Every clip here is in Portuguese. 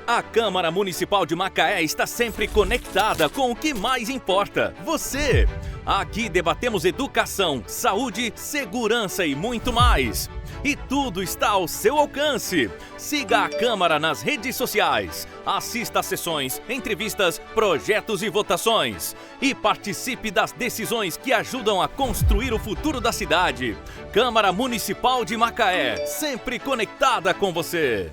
A Câmara Municipal de Macaé está sempre conectada com o que mais importa, você. Aqui debatemos educação, saúde, segurança e muito mais. E tudo está ao seu alcance. Siga a Câmara nas redes sociais. Assista a sessões, entrevistas, projetos e votações. E participe das decisões que ajudam a construir o futuro da cidade. Câmara Municipal de Macaé, sempre conectada com você.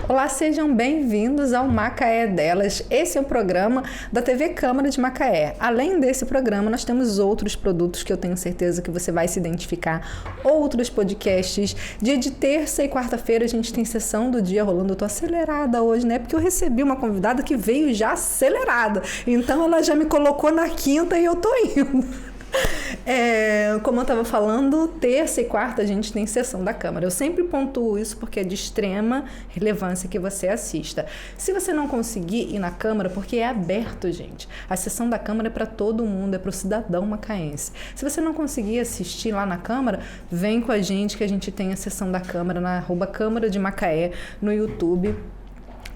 Olá, sejam bem-vindos ao Macaé Delas. Esse é o programa da TV Câmara de Macaé. Além desse programa, nós temos outros produtos que eu tenho certeza que você vai se identificar, outros podcasts. Dia de terça e quarta-feira a gente tem sessão do dia rolando. Eu tô acelerada hoje, né? Porque eu recebi uma convidada que veio já acelerada. Então ela já me colocou na quinta e eu tô indo. Como eu estava falando, terça e quarta a gente tem sessão da Câmara. Eu sempre pontuo isso porque é de extrema relevância que você assista. Se você não conseguir ir na Câmara, porque é aberto, gente. A sessão da Câmara é para todo mundo, é para o cidadão macaense. Se você não conseguir assistir lá na Câmara, vem com a gente que a gente tem a sessão da Câmara na @Câmara de Macaé no YouTube.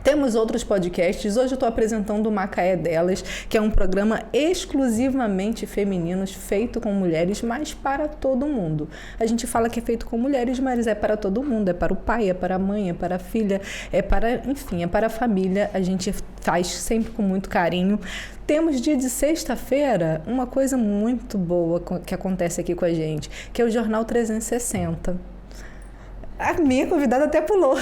Temos outros podcasts. Hoje eu estou apresentando o Macaé Delas, que é um programa exclusivamente feminino, feito com mulheres, mas para todo mundo. A gente fala que é feito com mulheres, mas é para todo mundo. É para o pai, é para a mãe, é para a filha, é para, enfim, é para a família. A gente faz sempre com muito carinho. Temos dia de sexta-feira uma coisa muito boa que acontece aqui com a gente, que é o Jornal 360. A minha convidada até pulou.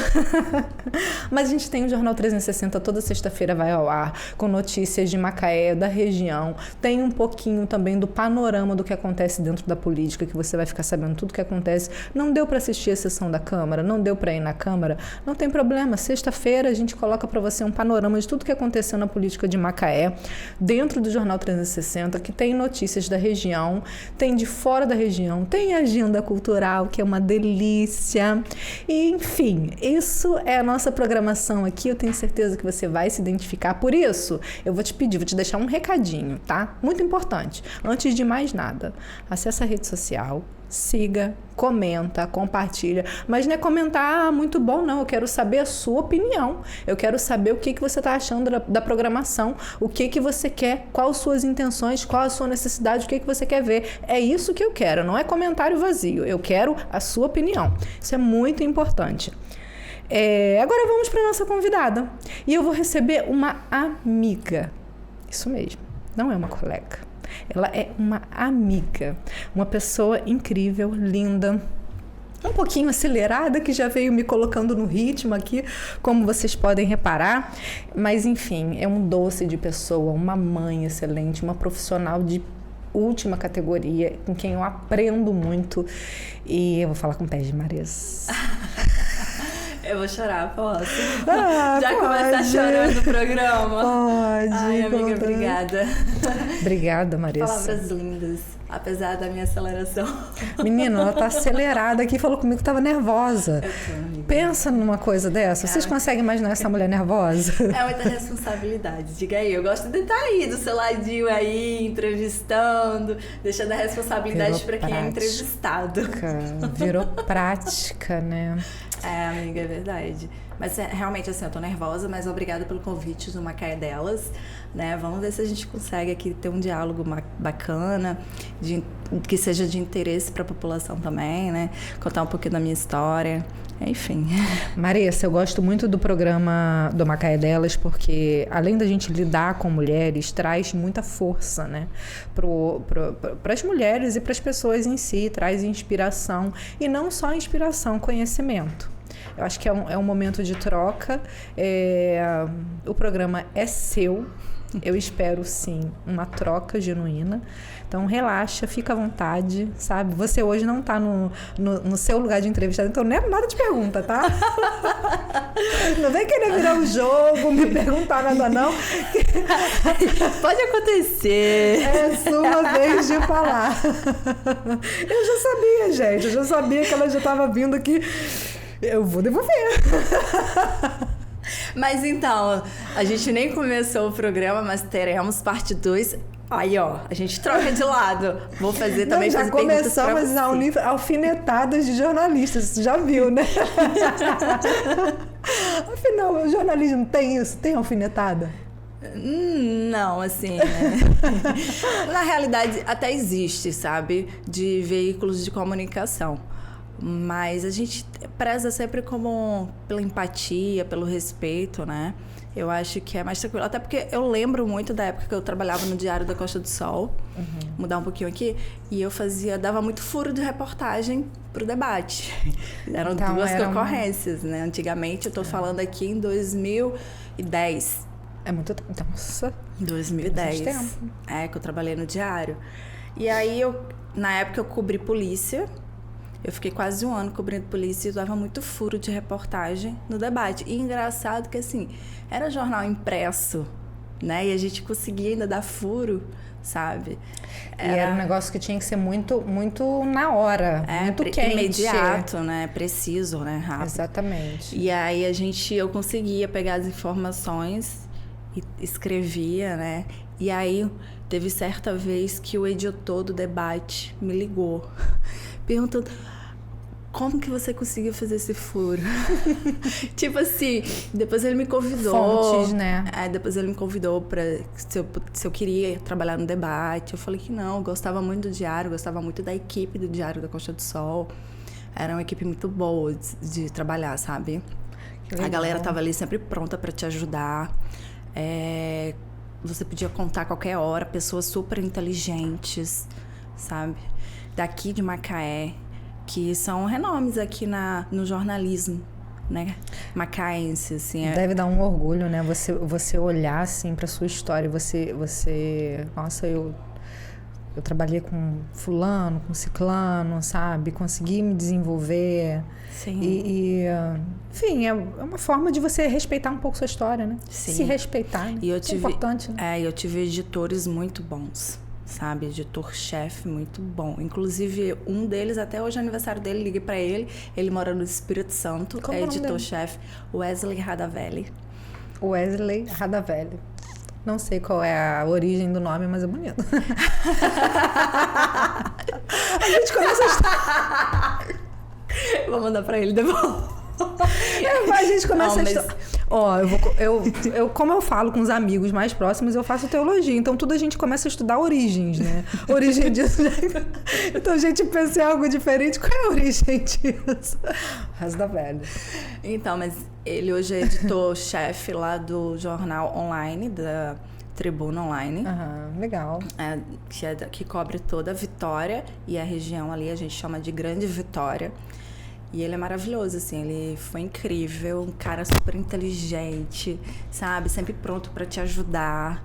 Mas a gente tem o Jornal 360, toda sexta-feira vai ao ar, com notícias de Macaé, da região. Tem um pouquinho também do panorama do que acontece dentro da política, que você vai ficar sabendo tudo o que acontece. Não deu para assistir a sessão da Câmara, não deu para ir na Câmara, não tem problema. Sexta-feira a gente coloca para você um panorama de tudo que aconteceu na política de Macaé, dentro do Jornal 360, que tem notícias da região, tem de fora da região, tem agenda cultural, que é uma delícia. E, enfim, isso é a nossa programação aqui. Eu tenho certeza que você vai se identificar. Por isso, eu vou te pedir, vou te deixar um recadinho, tá? Muito importante. Antes de mais nada, acessa a rede social, siga, comenta, compartilha. Mas não é comentar muito bom, não. Eu quero saber a sua opinião. Eu quero saber o que você está achando da programação, o que você quer, quais as suas intenções, qual a sua necessidade, o que você quer ver. É isso que eu quero, não é comentário vazio. Eu quero a sua opinião. Isso é muito importante. Agora vamos para a nossa convidada. E eu vou receber uma amiga. Isso mesmo, não é uma colega. Ela é uma amiga, uma pessoa incrível, linda, um pouquinho acelerada, que já veio me colocando no ritmo aqui, como vocês podem reparar. Mas, enfim, é um doce de pessoa, uma mãe excelente, uma profissional de última categoria, com quem eu aprendo muito. E eu vou falar com pés de Marisa. Eu vou chorar, posso? Já começar chorando o programa? Pode. Ai, amiga, obrigada. Obrigada, Marisa. Palavras lindas, apesar da minha aceleração. Menina, ela tá acelerada aqui, falou comigo que tava nervosa. Eu tô, amiga. Pensa numa coisa dessa. Vocês conseguem imaginar essa mulher nervosa? É muita responsabilidade. Diga aí, eu gosto de estar aí do seu ladinho aí, entrevistando, deixando a responsabilidade para quem é entrevistado. Virou prática, né? Amiga, é verdade. Mas realmente, assim, eu tô nervosa, mas obrigada pelo convite do Macaé Delas, né? Vamos ver se a gente consegue aqui ter um diálogo bacana, que seja de interesse para a população também, né? Contar um pouquinho da minha história, enfim. Marisa, eu gosto muito do programa do Macaé Delas, porque além da gente lidar com mulheres, traz muita força, né? Para as mulheres e para as pessoas em si, traz inspiração. E não só inspiração, conhecimento. Eu acho que é um momento de troca. O programa é seu. Eu espero, sim, uma troca genuína. Então, relaxa, fica à vontade, sabe? Você hoje não está no seu lugar de entrevistado, então não é nada de pergunta, tá? Não vem querer virar um jogo, me perguntar nada, não. Pode acontecer. É sua vez de falar. Eu já sabia, gente. Eu já sabia que ela já estava vindo aqui. Eu vou devolver. Mas então, a gente nem começou o programa, mas teremos parte 2. Aí, ó, a gente troca de lado. Vou fazer também. Já começamos a unir alfinetadas de jornalistas, você já viu, né? Afinal, o jornalismo tem isso? Tem alfinetada? Não, assim, né? Na realidade, até existe, sabe? De veículos de comunicação. Mas a gente preza sempre pela empatia, pelo respeito, né? Eu acho que é mais tranquilo. Até porque eu lembro muito da época que eu trabalhava no Diário da Costa do Sol. Mudar um pouquinho aqui. E eu dava muito furo de reportagem pro debate. Eram duas concorrências, né? Antigamente, eu tô falando aqui em 2010. É muito tempo. Nossa. 2010. Tempo. Que eu trabalhei no Diário. E aí, na época, eu cobri polícia. Eu fiquei quase um ano cobrindo polícia e dava muito furo de reportagem no debate. E engraçado que, assim, era jornal impresso, né? E a gente conseguia ainda dar furo, sabe? E era um negócio que tinha que ser muito, muito na hora, muito quente. Imediato, né? Preciso, né? Rápido. Exatamente. E aí eu conseguia pegar as informações e escrevia, né? E aí teve certa vez que o editor do debate me ligou, perguntando: como que você conseguiu fazer esse furo? Tipo assim, depois ele me convidou. Fontes, né? Depois ele me convidou para se eu queria trabalhar no debate. Eu falei que não, gostava muito do Diário, gostava muito da equipe do Diário da Costa do Sol. Era uma equipe muito boa de trabalhar, sabe? A galera tava ali sempre pronta para te ajudar. Você podia contar a qualquer hora, pessoas super inteligentes, sabe? Daqui de Macaé, que são renomes aqui no jornalismo, né? Macaense, assim. Deve dar um orgulho, né? Você olhar, assim, pra sua história. Nossa, eu trabalhei com fulano, com ciclano, sabe? Consegui me desenvolver. Sim. Enfim, é uma forma de você respeitar um pouco sua história, né? Sim. Se respeitar, né? É importante, né? Eu tive editores muito bons, sabe? Editor-chefe muito bom. Inclusive, um deles, até hoje é aniversário dele, liguei pra ele. Ele mora no Espírito Santo. Como é editor-chefe, Wesley Radavelli. Wesley Radavelli. Não sei qual é a origem do nome, mas é bonito. A gente começa a... Vou mandar pra ele depois. A gente começa como eu falo com os amigos mais próximos, eu faço teologia. Então, tudo a gente começa a estudar origens, né? Origem disso. Então, a gente pensa em algo diferente. Qual é a origem disso? Radavelli. Então, mas ele hoje é editor-chefe lá do jornal online, da Tribuna Online. Legal. Que cobre toda a Vitória e a região ali, a gente chama de Grande Vitória. E ele é maravilhoso, assim, ele foi incrível, um cara super inteligente, sabe? Sempre pronto para te ajudar.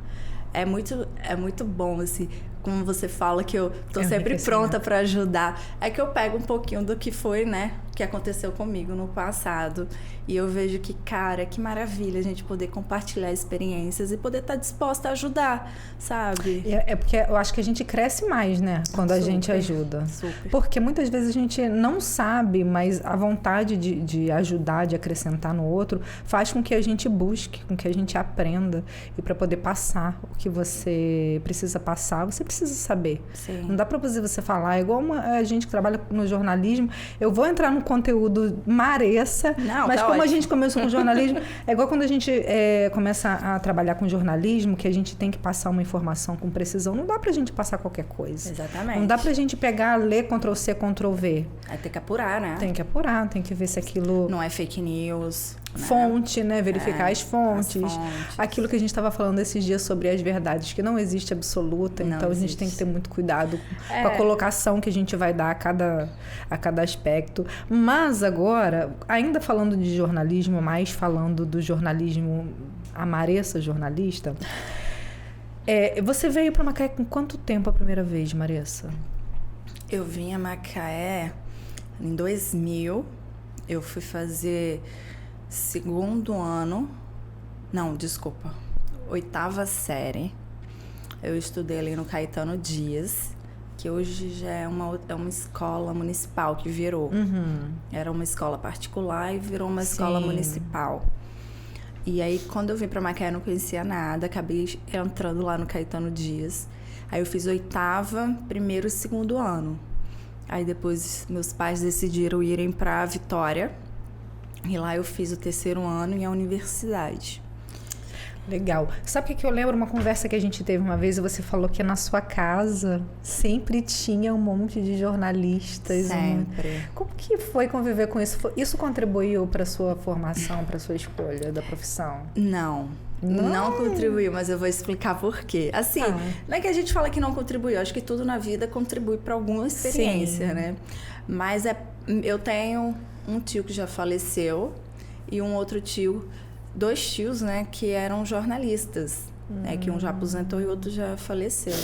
É muito bom, assim, como você fala que eu tô sempre pronta para ajudar. É que eu pego um pouquinho do que foi, né? Que aconteceu comigo no passado. E eu vejo que, cara, que maravilha a gente poder compartilhar experiências e poder estar disposta a ajudar, sabe? É porque eu acho que a gente cresce mais, né? Quando a gente ajuda. Super. Porque muitas vezes a gente não sabe, mas a vontade de ajudar, de acrescentar no outro, faz com que a gente busque, com que a gente aprenda. E para poder passar o que você precisa passar, você precisa saber. Sim. Não dá para você falar, é igual a gente que trabalha no jornalismo, eu vou entrar no conteúdo Maressa, mas tá como ótimo. A gente começou com jornalismo, é igual quando a gente começa a trabalhar com jornalismo, que a gente tem que passar uma informação com precisão, não dá pra gente passar qualquer coisa. Exatamente. Não dá pra gente pegar, ler, Ctrl-C, Ctrl-V. Tem que apurar, né? Tem que apurar, tem que ver se aquilo... Não é fake news. Fonte, né? Verificar as fontes. As fontes. Aquilo que a gente estava falando esses dias sobre as verdades, que não existe absoluta, Não então existe. A gente tem que ter muito cuidado com a colocação que a gente vai dar a cada aspecto. Mas agora, ainda falando de jornalismo, mais falando do jornalismo, a Maressa jornalista, você veio para Macaé com quanto tempo a primeira vez, Maressa? Eu vim a Macaé em 2000. Eu fui fazer oitava série. Eu estudei ali no Caetano Dias, que hoje já é uma escola municipal que virou. Era uma escola particular e virou uma escola municipal. E aí, quando eu vim para Macaé, eu não conhecia nada. Acabei entrando lá no Caetano Dias. Aí eu fiz 8ª, 1º e 2º ano. Aí depois meus pais decidiram irem para Vitória. E lá eu fiz o 3º ano em a universidade. Legal. Sabe o que eu lembro? Uma conversa que a gente teve uma vez e você falou que na sua casa sempre tinha um monte de jornalistas. Sempre. Como que foi conviver com isso? Isso contribuiu para sua formação, para sua escolha da profissão? Não contribuiu, mas eu vou explicar por quê. Assim, não é que a gente fala que não contribuiu, acho que tudo na vida contribui para alguma experiência, Sim. né? Mas eu tenho um tio que já faleceu e um outro tio, 2 tios, né, que eram jornalistas, né, que um já aposentou e o outro já faleceu.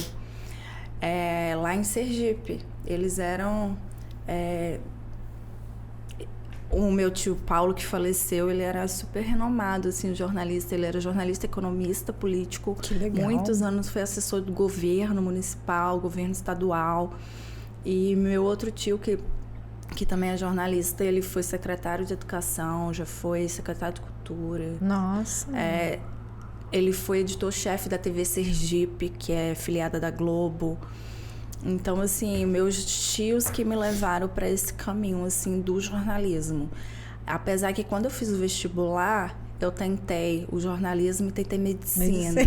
Lá em Sergipe, eles eram... O meu tio Paulo, que faleceu, ele era super renomado, assim, jornalista. Ele era jornalista, economista, político. Que legal. Muitos anos foi assessor do governo municipal, governo estadual. E meu outro tio, que também é jornalista, ele foi secretário de Educação, já foi secretário de Cultura. Nossa. Ele foi editor-chefe da TV Sergipe, que é filiada da Globo. Então, assim, meus tios que me levaram para esse caminho, assim, do jornalismo. Apesar que quando eu fiz o vestibular, eu tentei o jornalismo e tentei medicina.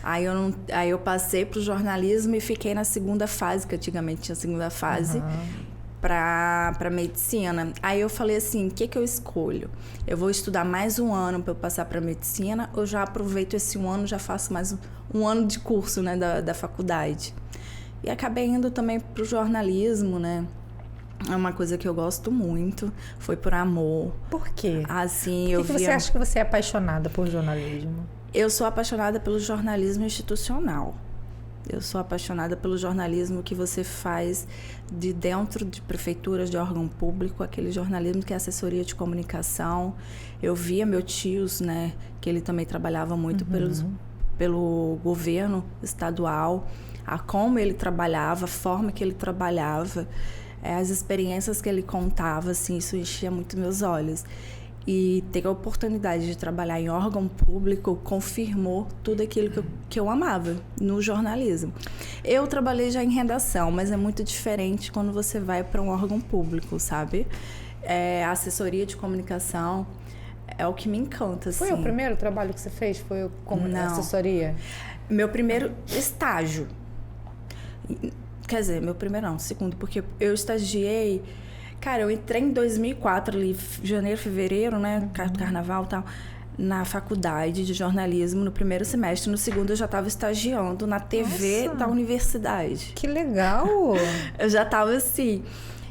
Aí eu passei pro jornalismo e fiquei na 2ª fase, que antigamente tinha 2ª fase, para medicina. Aí eu falei assim, o que eu escolho? Eu vou estudar mais um ano para eu passar para medicina ou já aproveito esse um ano, já faço mais um ano de curso, né, da faculdade? E acabei indo também pro jornalismo, né? É uma coisa que eu gosto muito, foi por amor. Por quê? Assim, Por que você acha que você é apaixonada por jornalismo? Eu sou apaixonada pelo jornalismo institucional. Eu sou apaixonada pelo jornalismo que você faz de dentro de prefeituras, de órgão público, aquele jornalismo que é assessoria de comunicação. Eu via meus tios, né, que ele também trabalhava muito pelo governo estadual, a como ele trabalhava, a forma que ele trabalhava, as experiências que ele contava, assim, isso enchia muito meus olhos. E ter a oportunidade de trabalhar em órgão público confirmou tudo aquilo que eu amava no jornalismo. Eu trabalhei já em redação, mas é muito diferente quando você vai para um órgão público, sabe? A assessoria de comunicação é o que me encanta, assim. Foi o primeiro trabalho que você fez? Foi como assessoria? Meu primeiro estágio. Quer dizer, meu primeiro não, segundo, porque eu estagiei... Cara, eu entrei em 2004, ali, janeiro, fevereiro, né? Carnaval e tal, na faculdade de jornalismo, no primeiro semestre. No segundo, eu já estava estagiando na TV da universidade. Que legal! Eu já estava assim.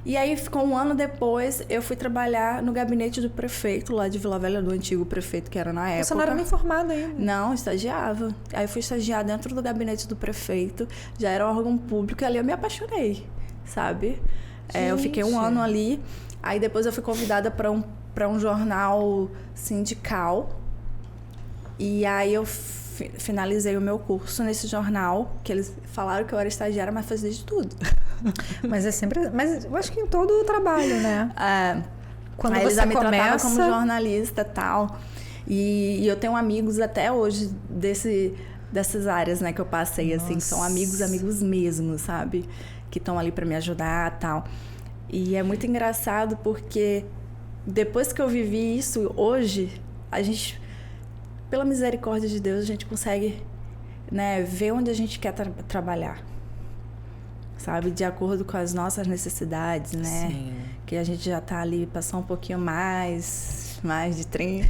E aí, ficou um ano depois, eu fui trabalhar no gabinete do prefeito, lá de Vila Velha, do antigo prefeito, que era na época. Você não era nem formada ainda? Não, estagiava. Aí eu fui estagiar dentro do gabinete do prefeito, já era órgão público, e ali eu me apaixonei, sabe? Eu fiquei um ano ali, aí depois eu fui convidada para um jornal sindical, e aí eu finalizei o meu curso nesse jornal, que eles falaram que eu era estagiária, mas fazia de tudo. Mas é sempre... Mas eu acho que em todo o trabalho, né? Quando aí você eles já me começa... tratavam como jornalista e tal. E eu tenho amigos até hoje dessas áreas, né, que eu passei, assim. São amigos mesmo, sabe? Que estão ali para me ajudar e tal. E é muito engraçado porque depois que eu vivi isso, hoje, a gente, pela misericórdia de Deus, a gente consegue, né, ver onde a gente quer trabalhar. Sabe? De acordo com as nossas necessidades, né? Sim. Que a gente já tá ali, passou um pouquinho mais de 30.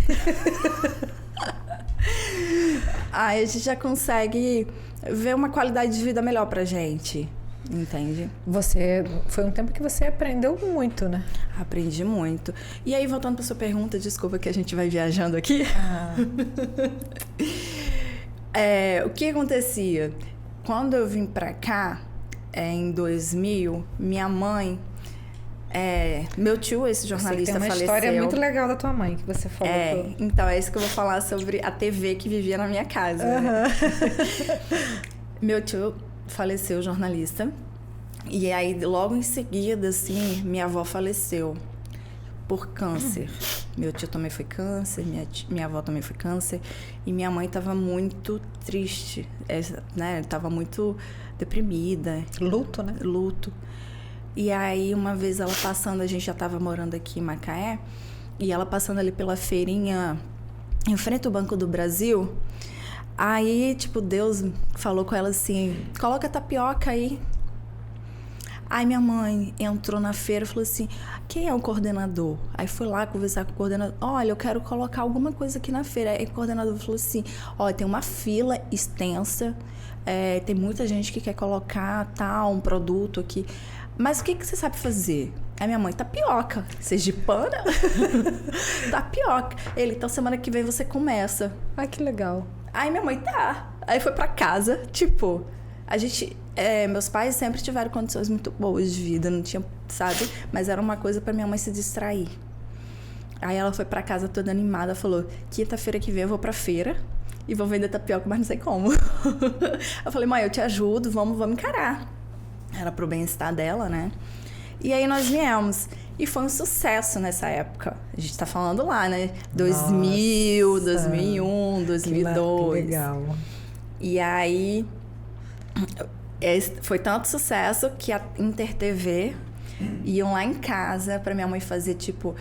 Aí a gente já consegue ver uma qualidade de vida melhor pra gente. Entende? Foi um tempo que você aprendeu muito, né? Aprendi muito. E aí, voltando para sua pergunta, desculpa que a gente vai viajando aqui. O que acontecia? Quando eu vim para cá, em 2000, minha mãe... meu tio, esse jornalista, faleceu. Tem uma história muito legal da tua mãe, que você falou. Então, é isso que eu vou falar sobre a TV que vivia na minha casa. Né? Meu tio faleceu, jornalista. E aí, logo em seguida, assim, minha avó faleceu por câncer. Meu tio também foi câncer, minha avó também foi câncer. E minha mãe estava muito triste, né? Estava muito deprimida. Luto, né? Luto. E aí, uma vez ela passando, a gente já estava morando aqui em Macaé, e ela passando ali pela feirinha, em frente ao Banco do Brasil, aí, tipo, Deus falou com ela assim, coloca tapioca aí. Aí minha mãe entrou na feira e falou assim, quem é o coordenador? Aí foi lá conversar com o coordenador, olha, eu quero colocar alguma coisa aqui na feira. Aí o coordenador falou assim, olha, tem uma fila extensa, tem muita gente que quer colocar um produto aqui, mas o que você sabe fazer? Aí minha mãe, tapioca, sergipana? Tapioca. Ele, então semana que vem você começa. Ai, que legal. Aí minha mãe, tá. Aí foi pra casa, tipo, a gente... meus pais sempre tiveram condições muito boas de vida, não tinha, sabe? Mas era uma coisa pra minha mãe se distrair. Aí ela foi pra casa toda animada, falou, quinta-feira que vem eu vou pra feira e vou vender tapioca, mas não sei como. Eu falei, mãe, eu te ajudo, vamos encarar. Era pro bem-estar dela, né? E aí nós viemos. E foi um sucesso nessa época. A gente tá falando lá, né? 2000, 2001, 2002. Que legal. E aí... foi tanto sucesso que a InterTV iam lá em casa pra minha mãe fazer, tipo...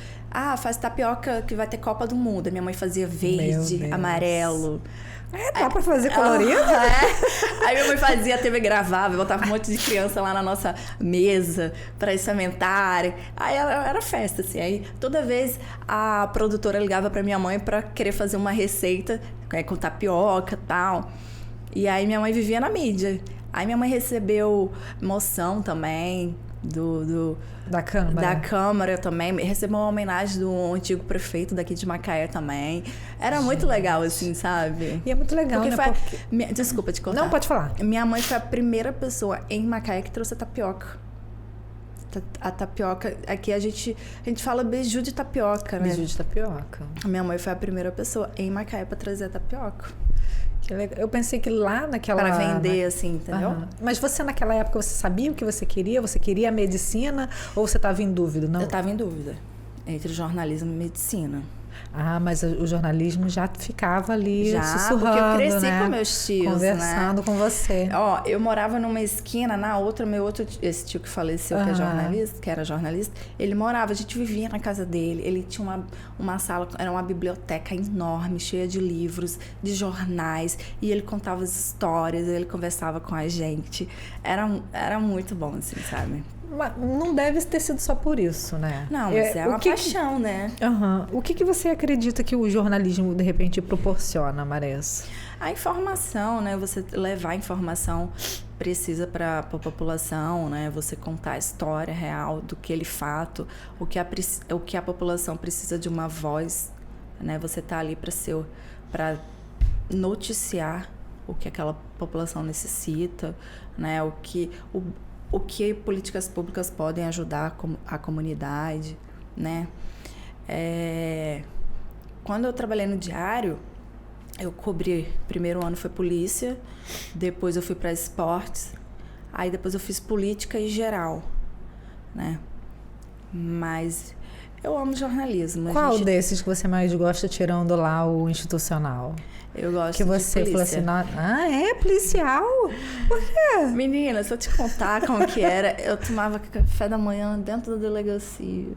faz tapioca que vai ter Copa do Mundo. A minha mãe fazia verde, amarelo. Dá pra fazer colorido? Aí minha mãe fazia, a TV gravava, botava um monte de criança lá na nossa mesa pra experimentar. Aí era festa, assim. Aí toda vez a produtora ligava pra minha mãe pra querer fazer uma receita com tapioca e tal. E aí minha mãe vivia na mídia. Aí minha mãe recebeu moção também da Câmara. Da Câmara também. Recebeu uma homenagem do antigo prefeito daqui de Macaé também. Era muito legal, assim, sabe? E é muito legal, porque né? Desculpa te contar. Não, pode falar. Minha mãe foi a primeira pessoa em Macaé que trouxe a tapioca. A tapioca... Aqui a gente fala beiju de tapioca, né? Beiju de tapioca. Minha mãe foi a primeira pessoa em Macaé pra trazer a tapioca. Que legal. Eu pensei que lá naquela... Para vender, assim, entendeu? Uhum. Mas você, naquela época, você sabia o que você queria? Você queria a medicina ou você estava em dúvida? Não? Eu estava em dúvida entre jornalismo e medicina. Mas o jornalismo já ficava ali sussurrando, porque eu cresci, né? Com meus tios, conversando, né? Com você. Eu morava numa esquina, na outra, esse tio que faleceu, que era jornalista, ele morava, a gente vivia na casa dele, ele tinha uma sala, era uma biblioteca enorme, cheia de livros, de jornais, e ele contava as histórias, ele conversava com a gente, era muito bom, assim, sabe? Mas não deve ter sido só por isso, né? Não, mas é uma paixão, né? O que você acredita que o jornalismo, de repente, proporciona, Maressa? A informação, né? Você levar a informação precisa para a população, né? Você contar a história real do aquele fato, o que a população precisa de uma voz, né? Você tá ali para noticiar o que aquela população necessita, né? O que políticas públicas podem ajudar a comunidade, né? Quando eu trabalhei no Diário, eu cobri, primeiro ano foi polícia, depois eu fui para esportes, aí depois eu fiz política e geral, né? Mas eu amo jornalismo. Qual desses que você mais gosta, tirando lá o institucional? Eu gosto que você de polícia. Falou assim, é policial? Por quê? Menina, se eu te contar como que era, eu tomava café da manhã dentro da delegacia.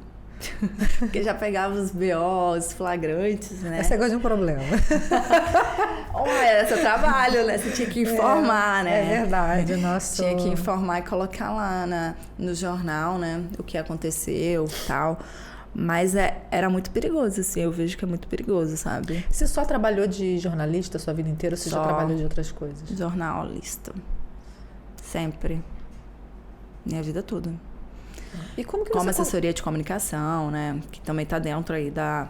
Porque já pegava os BO, os flagrantes, né? Esse negócio de um problema. Era seu trabalho, né? Você tinha que informar, né? É verdade, nossa. Tinha que informar e colocar lá no jornal, né? O que aconteceu e tal. Mas era muito perigoso, assim. Eu vejo que é muito perigoso, sabe? Você só trabalhou de jornalista a sua vida inteira ou você já trabalhou de outras coisas? Jornalista. Sempre. Minha vida toda. E como assessoria de comunicação, né? Que também tá dentro aí da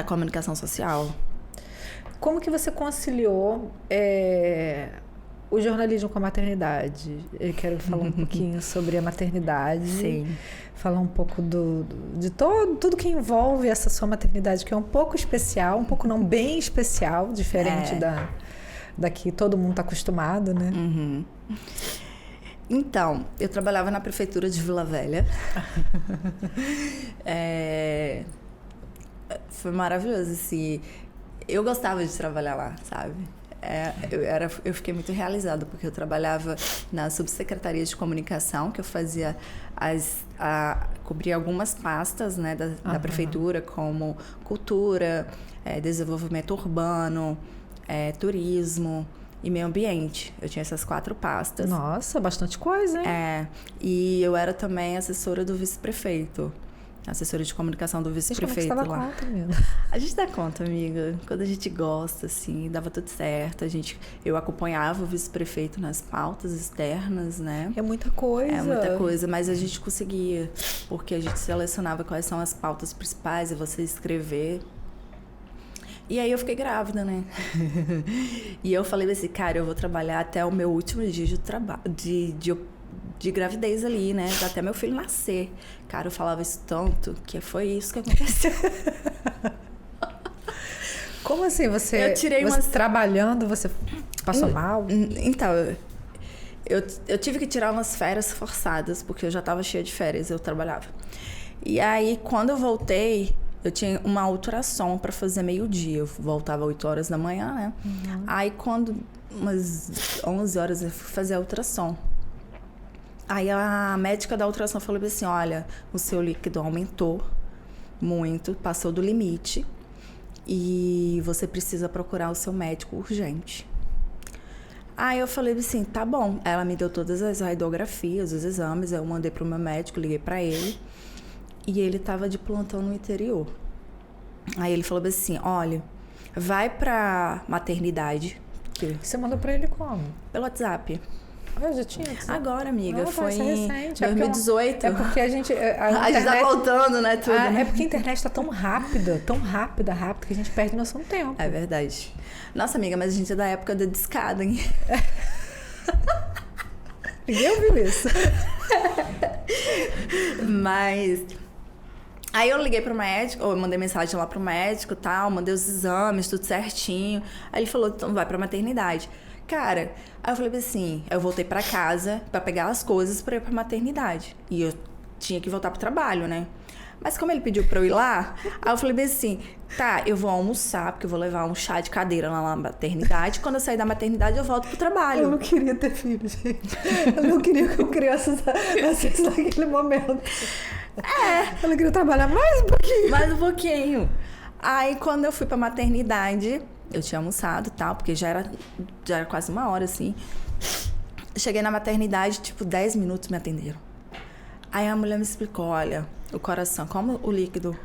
comunicação social. Como que você conciliou o jornalismo com a maternidade? Eu quero falar um pouquinho sobre a maternidade. Sim. Falar um pouco de tudo que envolve essa sua maternidade, que é um pouco especial, um pouco não bem especial, diferente da que todo mundo está acostumado, né? Uhum. Então, eu trabalhava na prefeitura de Vila Velha. Foi maravilhoso, assim. Eu gostava de trabalhar lá, sabe? Eu fiquei muito realizada, porque eu trabalhava na subsecretaria de comunicação, que eu fazia cobria algumas pastas, né, da prefeitura, como cultura, desenvolvimento urbano, turismo e meio ambiente. Eu tinha essas 4 pastas. Nossa, bastante coisa, hein? E eu era também assessora do vice-prefeito. Assessora de comunicação do vice-prefeito lá. Como é que você dava conta, amiga? A gente dá conta, amiga. Quando a gente gosta, assim, dava tudo certo. Eu acompanhava o vice-prefeito nas pautas externas, né? É muita coisa. É muita coisa, mas a gente conseguia, porque a gente selecionava quais são as pautas principais e você escrever. E aí eu fiquei grávida, né? E eu falei assim, cara, eu vou trabalhar até o meu último dia de gravidez ali, né? Até meu filho nascer. Cara, eu falava isso tanto que foi isso que aconteceu. Como assim? Você trabalhando, você passou mal? Então, eu tive que tirar umas férias forçadas, porque eu já estava cheia de férias, eu trabalhava. E aí, quando eu voltei, eu tinha uma ultrassom para fazer meio-dia. Eu voltava 8 horas da manhã, né? Uhum. Aí, quando umas 11 horas, eu fui fazer a ultrassom. Aí a médica da ultrassom falou assim, olha, o seu líquido aumentou muito, passou do limite e você precisa procurar o seu médico urgente. Aí eu falei assim, tá bom. Ela me deu todas as radiografias, os exames, eu mandei pro meu médico, liguei pra ele e ele tava de plantão no interior. Aí ele falou assim, olha, vai pra maternidade. Você mandou pra ele como? Pelo WhatsApp. Eu já tinha. Agora, amiga, não, foi em recente. 2018. É porque a gente... A gente tá voltando, né, tudo. Né? É porque a internet tá tão rápida, que a gente perde noção do tempo. É verdade. Nossa, amiga, mas a gente é da época da discada, hein? Ninguém ouviu isso. Mas... Aí eu liguei pro médico, ou eu mandei mensagem lá pro médico e tal, mandei os exames, tudo certinho. Aí ele falou, então vai pra maternidade. Cara, aí eu falei assim, eu voltei pra casa pra pegar as coisas pra ir pra maternidade. E eu tinha que voltar pro trabalho, né? Mas como ele pediu pra eu ir lá, aí eu falei assim, tá, eu vou almoçar, porque eu vou levar um chá de cadeira lá na maternidade. Quando eu sair da maternidade, eu volto pro trabalho. Eu não queria ter filho, gente. Eu não queria que eu criança nascesse naquele momento. Eu não queria trabalhar mais um pouquinho. Mais um pouquinho. Aí quando eu fui pra maternidade... Eu tinha almoçado e tal, porque já era quase 1 hora, assim. Cheguei na maternidade, tipo, 10 minutos me atenderam. Aí a mulher me explicou, olha, o coração, como o líquido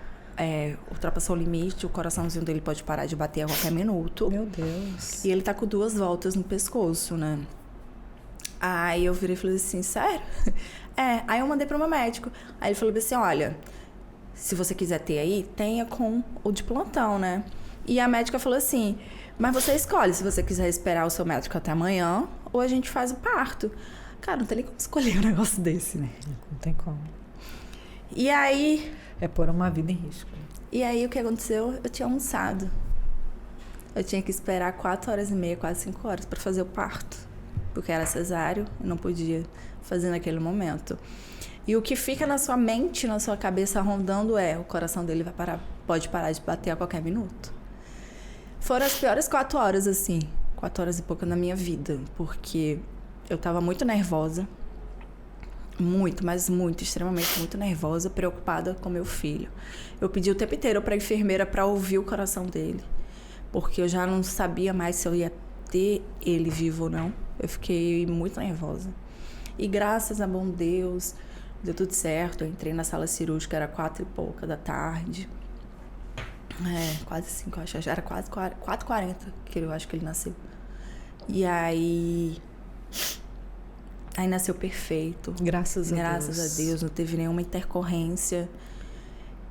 ultrapassou o limite, o coraçãozinho dele pode parar de bater a qualquer minuto. Meu Deus. E ele tá com 2 voltas no pescoço, né? Aí eu virei e falei assim, sério? Aí eu mandei pro meu médico. Aí ele falou assim, olha, se você quiser ter aí, tenha com o de plantão, né? E a médica falou assim, mas você escolhe se você quiser esperar o seu médico até amanhã ou a gente faz o parto. Cara, não tem nem como escolher um negócio desse, né? Não tem como. E aí... É pôr uma vida em risco. E aí o que aconteceu? Eu tinha almoçado. Eu tinha que esperar 4 horas e meia, quase 5 horas para fazer o parto. Porque era cesáreo, eu não podia fazer naquele momento. E o que fica na sua mente, na sua cabeça rondando o coração dele pode parar de bater a qualquer minuto. Foram as piores 4 horas, assim, 4 horas e pouco na minha vida, porque eu tava muito nervosa, muito, mas muito, extremamente muito nervosa, preocupada com meu filho. Eu pedi o tempo inteiro pra enfermeira pra ouvir o coração dele, porque eu já não sabia mais se eu ia ter ele vivo ou não. Eu fiquei muito nervosa. E graças a bom Deus, deu tudo certo. Eu entrei na sala cirúrgica, era 4 e pouca da tarde. Quase 5, acho. Já era quase 4h40 que eu acho que ele nasceu. E aí nasceu perfeito. Graças a Deus. Não teve nenhuma intercorrência.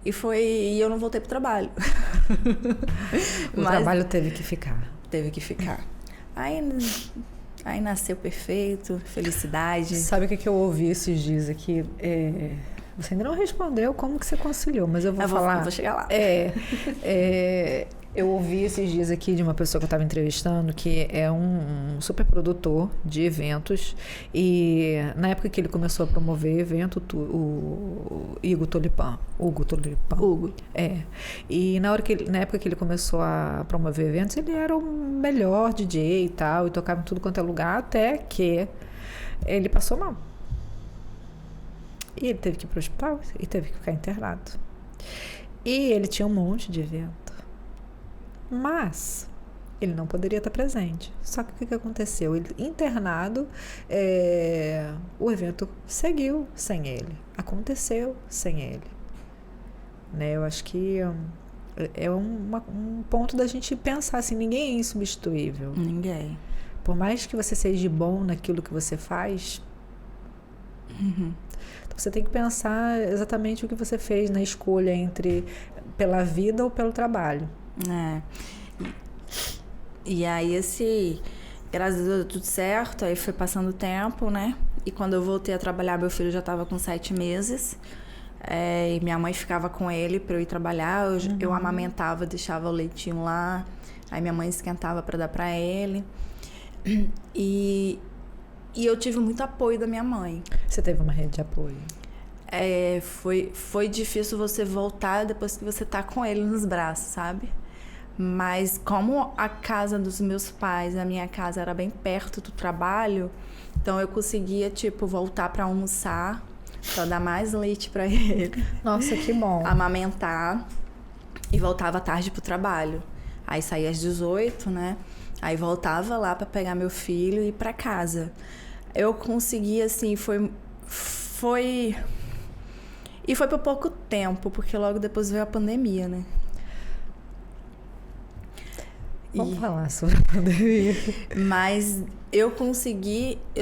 E eu não voltei pro trabalho. O trabalho teve que ficar. Teve que ficar. Aí nasceu perfeito, felicidade. Sabe o que eu ouvi esses dias aqui? Você ainda não respondeu como que você conciliou, mas eu vou falar. Eu vou chegar lá. Eu ouvi esses dias aqui de uma pessoa que eu estava entrevistando que é um super produtor de eventos e na época que ele começou a promover evento, o Hugo Tolipan. E na época que ele começou a promover eventos, ele era o melhor DJ e tal, e tocava em tudo quanto é lugar, até que ele passou mal. E ele teve que ir para o hospital e teve que ficar internado. E ele tinha um monte de evento. Mas ele não poderia estar presente. Só que o que aconteceu? Ele internado, o evento seguiu sem ele. Aconteceu sem ele. Né? Eu acho que é um ponto da gente pensar assim, ninguém é insubstituível. Ninguém. Por mais que você seja bom naquilo que você faz, então você tem que pensar exatamente o que você fez na escolha entre pela vida ou pelo trabalho. E aí, graças a Deus deu tudo certo, aí foi passando o tempo, né? E quando eu voltei a trabalhar, meu filho já estava com 7 meses. E minha mãe ficava com ele para eu ir trabalhar. Eu amamentava, deixava o leitinho lá. Aí minha mãe esquentava para dar para ele. E eu tive muito apoio da minha mãe. Você teve uma rede de apoio? Foi difícil você voltar depois que você tá com ele nos braços, sabe? Mas como a casa dos meus pais, a minha casa era bem perto do trabalho, então eu conseguia, voltar para almoçar, para dar mais leite para ele. Nossa, que bom. Amamentar e voltava à tarde pro trabalho. Aí saía às 18, né? Aí voltava lá para pegar meu filho e ir para casa. Eu consegui, assim, foi... E foi por pouco tempo, porque logo depois veio a pandemia, né? Vamos falar sobre a pandemia. Mas eu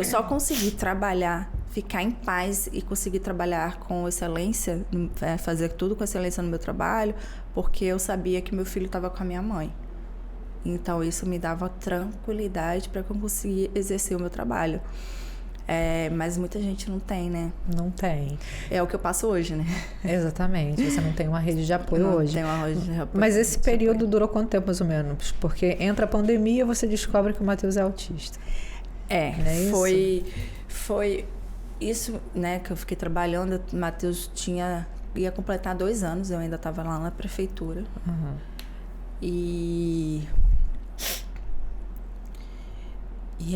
só consegui trabalhar, ficar em paz e conseguir trabalhar com excelência, fazer tudo com excelência no meu trabalho, porque eu sabia que meu filho estava com a minha mãe. Então isso me dava tranquilidade para que eu conseguisse exercer o meu trabalho. Mas muita gente não tem, né? Não tem. É o que eu passo hoje, né? Exatamente. Você não tem uma rede de apoio não hoje. Tem uma rede de apoio. Mas esse período durou quanto tempo, mais ou menos? Porque entra a pandemia e você descobre que o Matheus é autista. Foi isso, né? Que eu fiquei trabalhando. O Matheus ia completar 2 anos. Eu ainda estava lá na prefeitura. E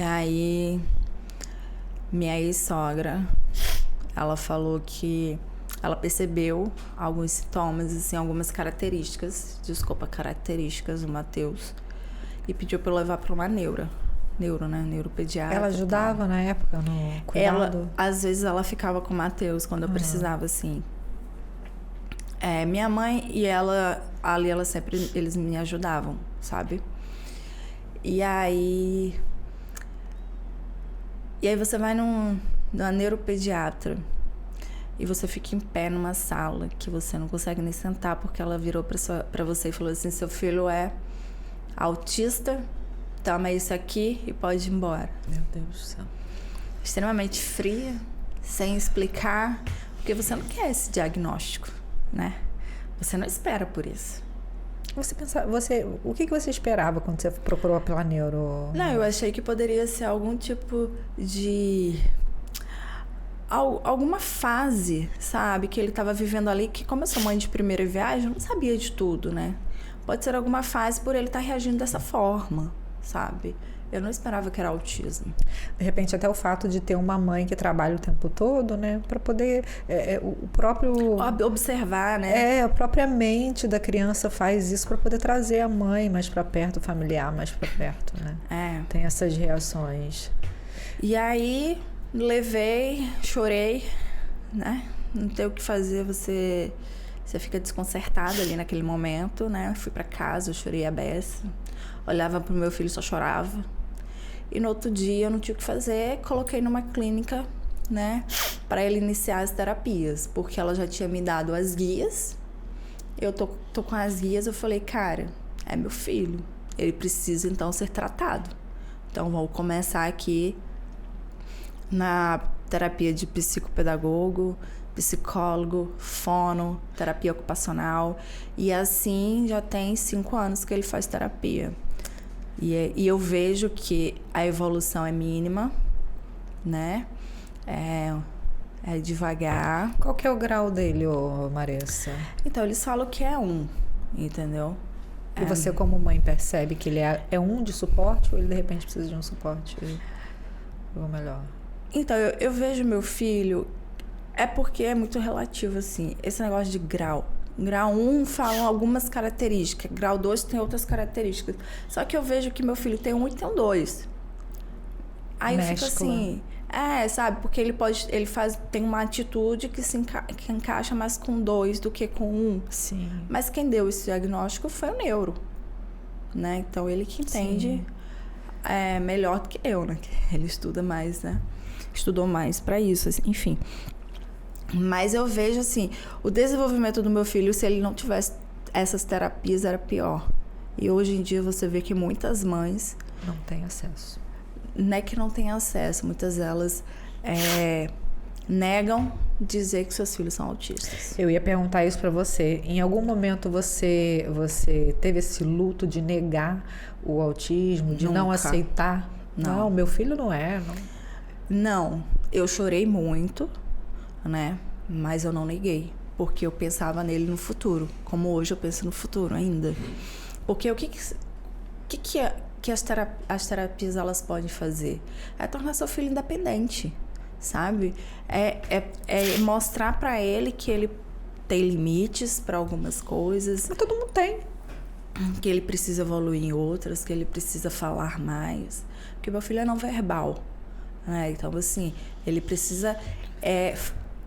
aí... Minha ex-sogra, ela falou que ela percebeu alguns sintomas, assim, algumas características do Matheus, e pediu para eu levar para uma neuropediatra. Ela ajudava na época no cuidado? Às vezes ela ficava com o Matheus quando eu precisava, assim. Minha mãe e ela, ali, eles me ajudavam, sabe? E aí você vai na neuropediatra e você fica em pé numa sala que você não consegue nem sentar, porque ela virou pra você e falou assim: seu filho é autista, toma isso aqui e pode ir embora. Meu Deus do céu. Extremamente fria, sem explicar, porque você não quer esse diagnóstico, né? Você não espera por isso. O que você esperava quando você procurou pela neuro? Não, eu achei que poderia ser algum tipo de... alguma fase, sabe? Que ele estava vivendo ali, que como eu sou mãe de primeira viagem, eu não sabia de tudo, né? Pode ser alguma fase por ele estar reagindo dessa forma, sabe? Eu não esperava que era autismo. De repente, até o fato de ter uma mãe que trabalha o tempo todo, né? Para poder... o próprio... observar, né? A própria mente da criança faz isso para poder trazer a mãe mais para perto, o familiar mais para perto, né? Tem essas reações. E aí, levei, chorei, né? Não tem o que fazer, você fica desconcertada ali naquele momento, né? Fui para casa, eu chorei a beça. Olhava pro meu filho, só chorava. E no outro dia eu não tinha o que fazer, coloquei numa clínica, né, para ele iniciar as terapias, porque ela já tinha me dado as guias. Eu tô com as guias, eu falei, cara, é meu filho, ele precisa então ser tratado. Então vou começar aqui na terapia de psicopedagogo, psicólogo, fono, terapia ocupacional. E assim já tem 5 anos que ele faz terapia. E eu vejo que a evolução é mínima, né? É devagar. Qual que é o grau dele, Maressa? Então, eles falam que é 1, entendeu? E você, como mãe, percebe que ele é 1 de suporte ou ele, de repente, precisa de um suporte? Ou melhor? Então, eu vejo meu filho... É porque é muito relativo, assim. Esse negócio de grau. Grau 1 falam algumas características. Grau 2 tem outras características. Só que eu vejo que meu filho tem 1 e tem 2. Aí eu fico assim... sabe? Porque ele tem uma atitude que que encaixa mais com 2 do que com 1. Sim. Mas quem deu esse diagnóstico foi o neuro, né? Então, ele que entende melhor do que eu, né? Ele estuda mais, né? Estudou mais pra isso, assim, enfim. Mas eu vejo, assim, o desenvolvimento do meu filho, se ele não tivesse essas terapias, era pior. E hoje em dia você vê que muitas mães... Não têm acesso. Não é que não têm acesso, muitas delas negam dizer que seus filhos são autistas. Eu ia perguntar isso pra você. Em algum momento você teve esse luto de negar o autismo, de não aceitar? Não, meu filho não é. Não, eu chorei muito, né? Mas eu não neguei, porque eu pensava nele no futuro, como hoje eu penso no futuro ainda. Porque o que as terapias elas podem fazer? É tornar seu filho independente, sabe? É mostrar para ele que ele tem limites para algumas coisas. Mas todo mundo tem. Que ele precisa evoluir em outras, que ele precisa falar mais. Porque meu filho é não verbal, né? Então, assim, ele precisa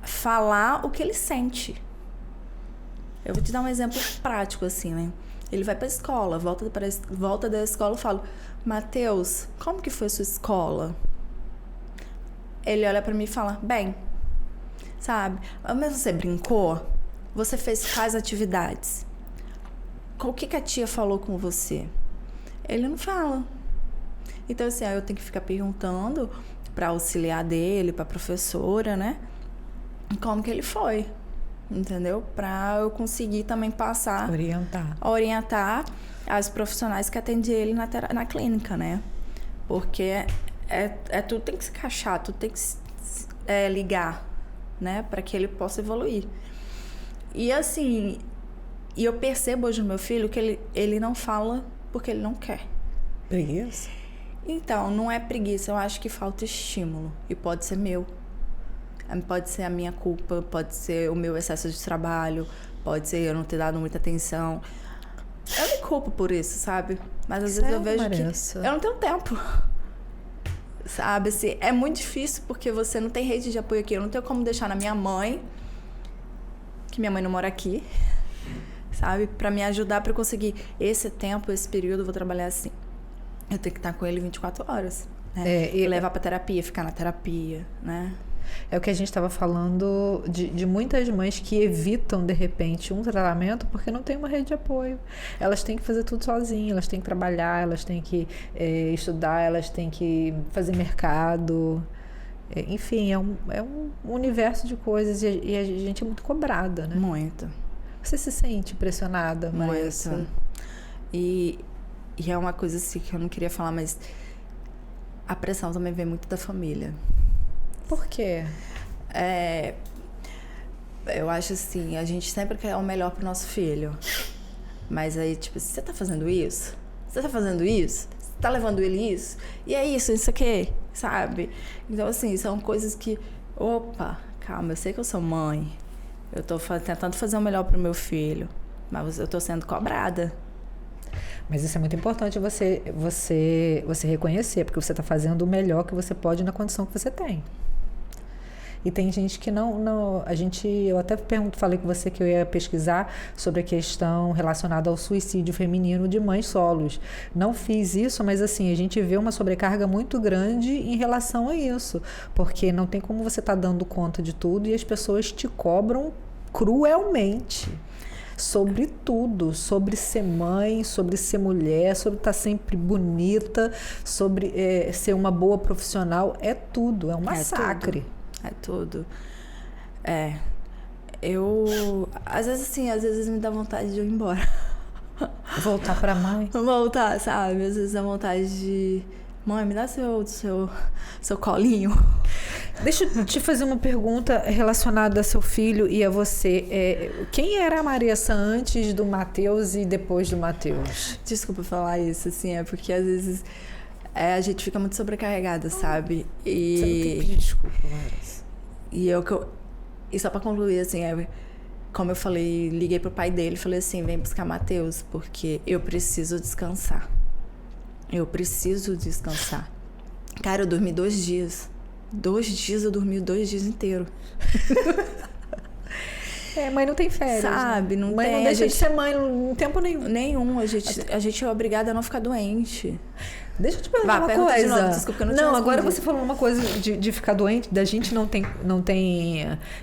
falar o que ele sente. Eu vou te dar um exemplo prático, assim, né? Ele vai para a escola, volta da escola e fala: Matheus, como que foi a sua escola? Ele olha para mim e fala: bem, sabe? Mas você brincou? Você fez quais atividades? O que a tia falou com você? Ele não fala. Então, assim, aí eu tenho que ficar perguntando para auxiliar dele, para professora, né? Como que ele foi, entendeu? Para eu conseguir também passar... Orientar as profissionais que atendem ele na clínica, né? Porque tudo tem que se encaixar, tudo tem que ligar, né? Para que ele possa evoluir. E assim... E eu percebo hoje no meu filho que ele não fala porque ele não quer. Preguiça? Então, não é preguiça. Eu acho que falta estímulo. E pode ser meu. Pode ser a minha culpa, pode ser o meu excesso de trabalho, pode ser eu não ter dado muita atenção. Eu me culpo por isso, sabe? Mas às vezes eu vejo que eu não tenho tempo. Sabe? Assim, é muito difícil porque você não tem rede de apoio aqui. Eu não tenho como deixar na minha mãe, que minha mãe não mora aqui, sabe? Pra me ajudar pra eu conseguir esse tempo, esse período, eu vou trabalhar assim. Eu tenho que estar com ele 24 horas. Né? Levar pra terapia, ficar na terapia, né? É o que a gente estava falando de muitas mães que evitam, de repente, um tratamento porque não tem uma rede de apoio. Elas têm que fazer tudo sozinhas, elas têm que trabalhar, elas têm que estudar, elas têm que fazer mercado. Enfim, é um universo de coisas e a gente é muito cobrada, né? Muito. Você se sente pressionada, Maressa? Muito. E é uma coisa assim que eu não queria falar, mas a pressão também vem muito da família. Por quê? Eu acho assim, a gente sempre quer o melhor pro nosso filho. Mas aí, tipo, você tá fazendo isso? Você tá fazendo isso? Você tá levando ele isso? E é isso aqui, sabe? Então, assim, são coisas que... Opa, calma, eu sei que eu sou mãe. Eu tô tentando fazer o melhor pro meu filho. Mas eu tô sendo cobrada. Mas isso é muito importante você reconhecer, porque você tá fazendo o melhor que você pode na condição que você tem. E tem gente que eu até falei com você que eu ia pesquisar sobre a questão relacionada ao suicídio feminino de mães solos. Não fiz isso, mas assim, a gente vê uma sobrecarga muito grande em relação a isso, porque não tem como você estar dando conta de tudo e as pessoas te cobram cruelmente. Sobre tudo, sobre ser mãe, sobre ser mulher, sobre estar sempre bonita, sobre ser uma boa profissional, é tudo, é um massacre. É tudo. Às vezes me dá vontade de eu ir embora. Voltar pra mãe? Voltar, sabe? Às vezes dá vontade de... Mãe, me dá seu colinho. Deixa eu te fazer uma pergunta relacionada a seu filho e a você. Quem era a Maressa antes do Matheus e depois do Matheus? Desculpa falar isso, assim, é porque às vezes a gente fica muito sobrecarregada, sabe? E... Você não tem que pedir desculpa, Maressa. E só pra concluir, assim, como eu falei, liguei pro pai dele e falei assim, vem buscar Matheus, porque eu preciso descansar. Eu preciso descansar. Cara, eu dormi 2 dias. 2 dias eu dormi 2 dias inteiros. Mãe não tem férias. Sabe, né? não mãe tem. Não deixa de ser mãe em tempo nenhum. Nenhum. A gente é obrigada a não ficar doente. Deixa eu te perguntar uma coisa. De novo, desculpa, eu não agora você falou uma coisa de ficar doente, da gente não tem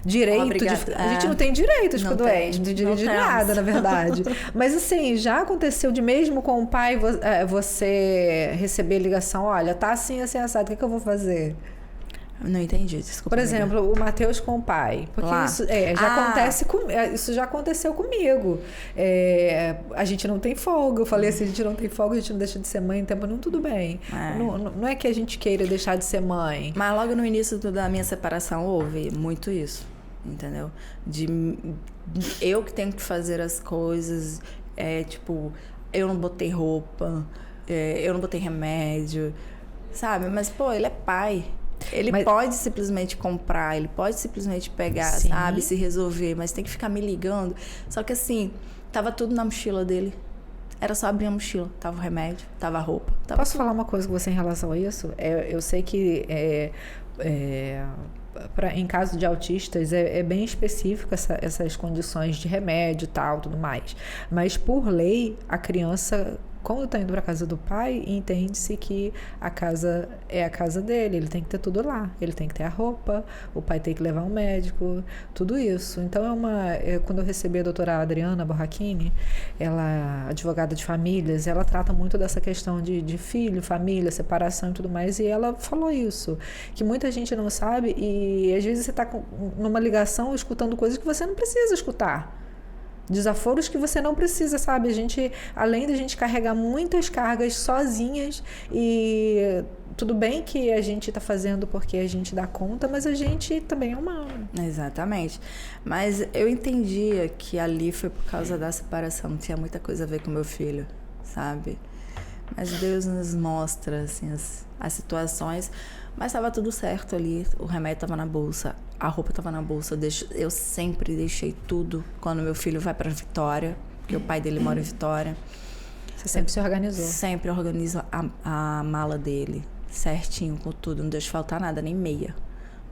direito de ficar, a gente não tem direito de ficar doente, não tem direito de nada, na verdade. Mas assim, já aconteceu de mesmo com o pai você receber ligação, olha, tá assim, assado, o que eu vou fazer? Não entendi, desculpa. Por exemplo, amiga. O Matheus com o pai. Porque isso já aconteceu comigo. A gente não tem folga. Eu falei assim, a gente não tem folga, a gente não deixa de ser mãe em tempo nenhum, tudo bem. Não é que a gente queira deixar de ser mãe. Mas logo no início da minha separação houve muito isso, entendeu? Eu que tenho que fazer as coisas, tipo, eu não botei roupa, eu não botei remédio, sabe? Mas, pô, ele é pai. Ele pode simplesmente comprar, ele pode simplesmente pegar, sim, sabe, se resolver, mas tem que ficar me ligando. Só que assim, tava tudo na mochila dele. Era só abrir a mochila. Tava o remédio, tava a roupa. Posso falar uma coisa com você em relação a isso? Eu sei que em caso de autistas é bem específico essas condições de remédio e tal, tudo mais. Mas por lei, a criança... Quando está indo para a casa do pai, entende-se que a casa é a casa dele, ele tem que ter tudo lá, ele tem que ter a roupa, o pai tem que levar um médico, tudo isso. Então quando eu recebi a doutora Adriana Borrachini, ela advogada de famílias, ela trata muito dessa questão de filho, família, separação e tudo mais, e ela falou isso, que muita gente não sabe e às vezes você está numa ligação escutando coisas que você não precisa escutar. Desaforos que você não precisa, sabe? Além de a gente carregar muitas cargas sozinhas e tudo bem que a gente tá fazendo porque a gente dá conta, mas a gente também é humano. Exatamente. Mas eu entendia que ali foi por causa da separação, não tinha muita coisa a ver com meu filho, sabe? Mas Deus nos mostra, assim, as situações. Mas estava tudo certo ali, o remédio estava na bolsa, a roupa estava na bolsa. Eu sempre deixei tudo quando meu filho vai para Vitória, porque o pai dele mora em Vitória. Você sempre se organizou? Sempre organizo a mala dele, certinho, com tudo. Não deixo faltar nada, nem meia,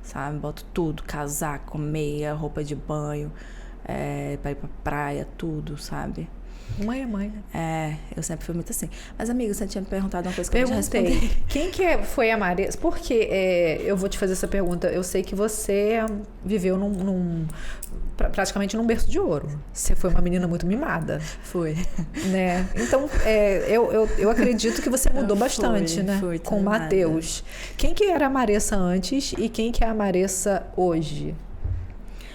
sabe? Boto tudo, casaco, meia, roupa de banho, para ir pra praia, tudo, sabe? Mãe é mãe, né? Eu sempre fui muito assim. Mas, amigo, você tinha me perguntado uma coisa que eu não te respondi. Quem foi a Maressa? Porque eu vou te fazer essa pergunta. Eu sei que você viveu praticamente num berço de ouro. Você foi uma menina muito mimada. Foi. Né? Então, eu acredito que você mudou bastante, né? Foi com o Matheus. Quem que era a Maressa antes e quem que é a Maressa hoje?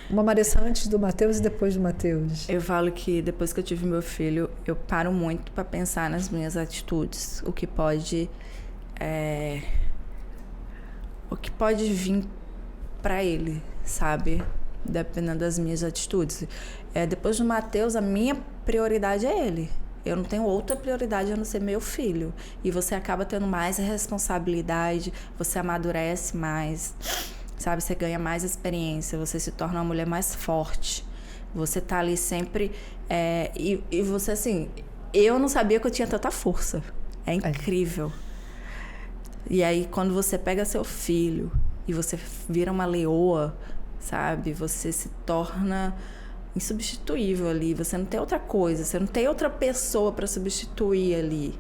Uma Maressa antes do Matheus e depois do Matheus. Eu falo que depois que eu tive meu filho, eu paro muito para pensar nas minhas atitudes. O que pode vir para ele, sabe? Dependendo das minhas atitudes. Depois do Matheus, a minha prioridade é ele. Eu não tenho outra prioridade a não ser meu filho. E você acaba tendo mais responsabilidade, você amadurece mais, sabe? Você ganha mais experiência, você se torna uma mulher mais forte. Você tá ali sempre... E você, assim... Eu não sabia que eu tinha tanta força. É incrível. E aí, quando você pega seu filho e você vira uma leoa, sabe? Você se torna insubstituível ali. Você não tem outra coisa. Você não tem outra pessoa para substituir ali.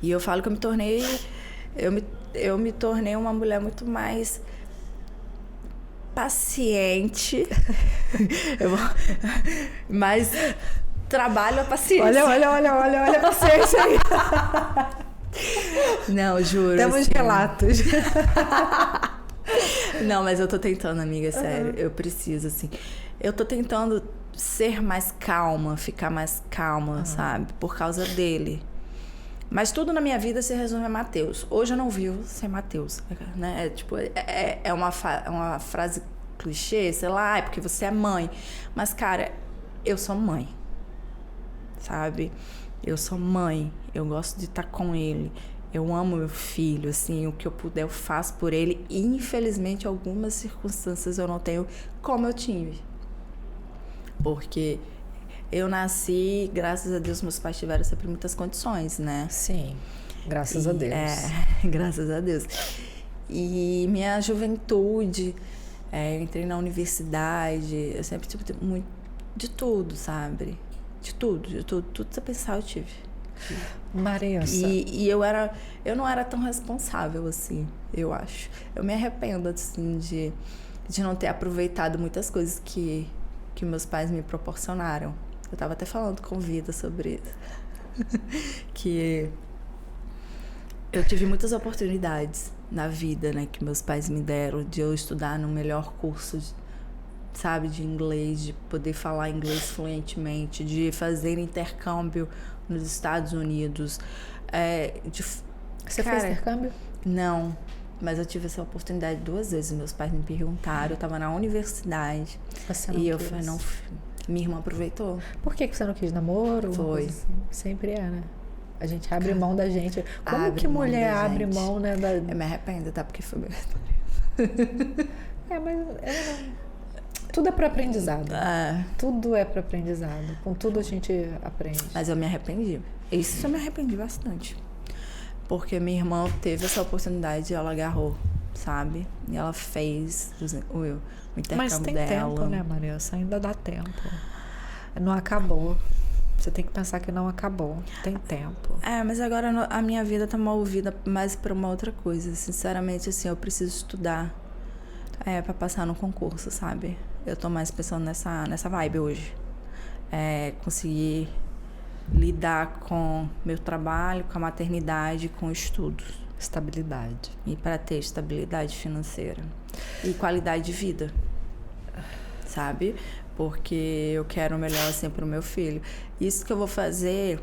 E eu falo que eu me tornei... Eu me tornei uma mulher muito mais paciente, mas trabalho a paciência. Olha a paciência aí. Não, juro. Temos assim, relatos. Não, mas eu tô tentando, amiga, sério. Eu preciso, assim. Eu tô tentando ser mais calma, ficar mais calma, sabe? Por causa dele. Mas tudo na minha vida se resume a Matheus. Hoje eu não vivo sem Matheus, né? É uma frase clichê, sei lá, é porque você é mãe. Mas, cara, eu sou mãe, sabe? Eu sou mãe, eu gosto de estar com ele. Eu amo meu filho, assim, o que eu puder eu faço por ele. E, infelizmente, algumas circunstâncias eu não tenho como eu tive. Porque eu nasci, graças a Deus, meus pais tiveram sempre muitas condições, né? Sim, graças a Deus. Graças a Deus. E minha juventude, eu entrei na universidade, eu sempre tive muito de tudo, sabe? De tudo. Tudo que você pensar eu tive. Maressa. E eu não era tão responsável assim, eu acho. Eu me arrependo, assim, de não ter aproveitado muitas coisas que meus pais me proporcionaram. Eu tava até falando com Vida sobre isso. Que eu tive muitas oportunidades na vida, né, que meus pais me deram, de eu estudar no melhor curso, sabe, de inglês, de poder falar inglês fluentemente, de fazer intercâmbio nos Estados Unidos. Você fez intercâmbio? Não, mas eu tive essa oportunidade 2 vezes. Meus pais me perguntaram, eu estava na universidade. Você não e eu quis? falei, não, minha irmã aproveitou. Por que você não quis namoro? Foi. Assim? Sempre é, né? A gente abre mão da gente. Como que mulher abre mão, né? Eu me arrependo, tá? Porque foi meu. Tudo é para aprendizado. Tudo é para aprendizado. Com tudo a gente aprende. Mas eu me arrependi. Isso eu me arrependi bastante. Porque minha irmã teve essa oportunidade e ela agarrou, sabe? E ela fez o intercâmbio Mas tem dela. tempo, né, Maressa? Ainda dá tempo. Não acabou. Você tem que pensar que não acabou. Tem tempo. Mas agora a minha vida tá movida mais pra uma outra coisa. Sinceramente, assim, eu preciso estudar pra passar no concurso, sabe? Eu tô mais pensando nessa vibe hoje. Conseguir lidar com meu trabalho, com a maternidade, com estudos. Estabilidade. E para ter estabilidade financeira. E qualidade de vida. Sabe? Porque eu quero o melhor, assim, pro meu filho. Isso que eu vou fazer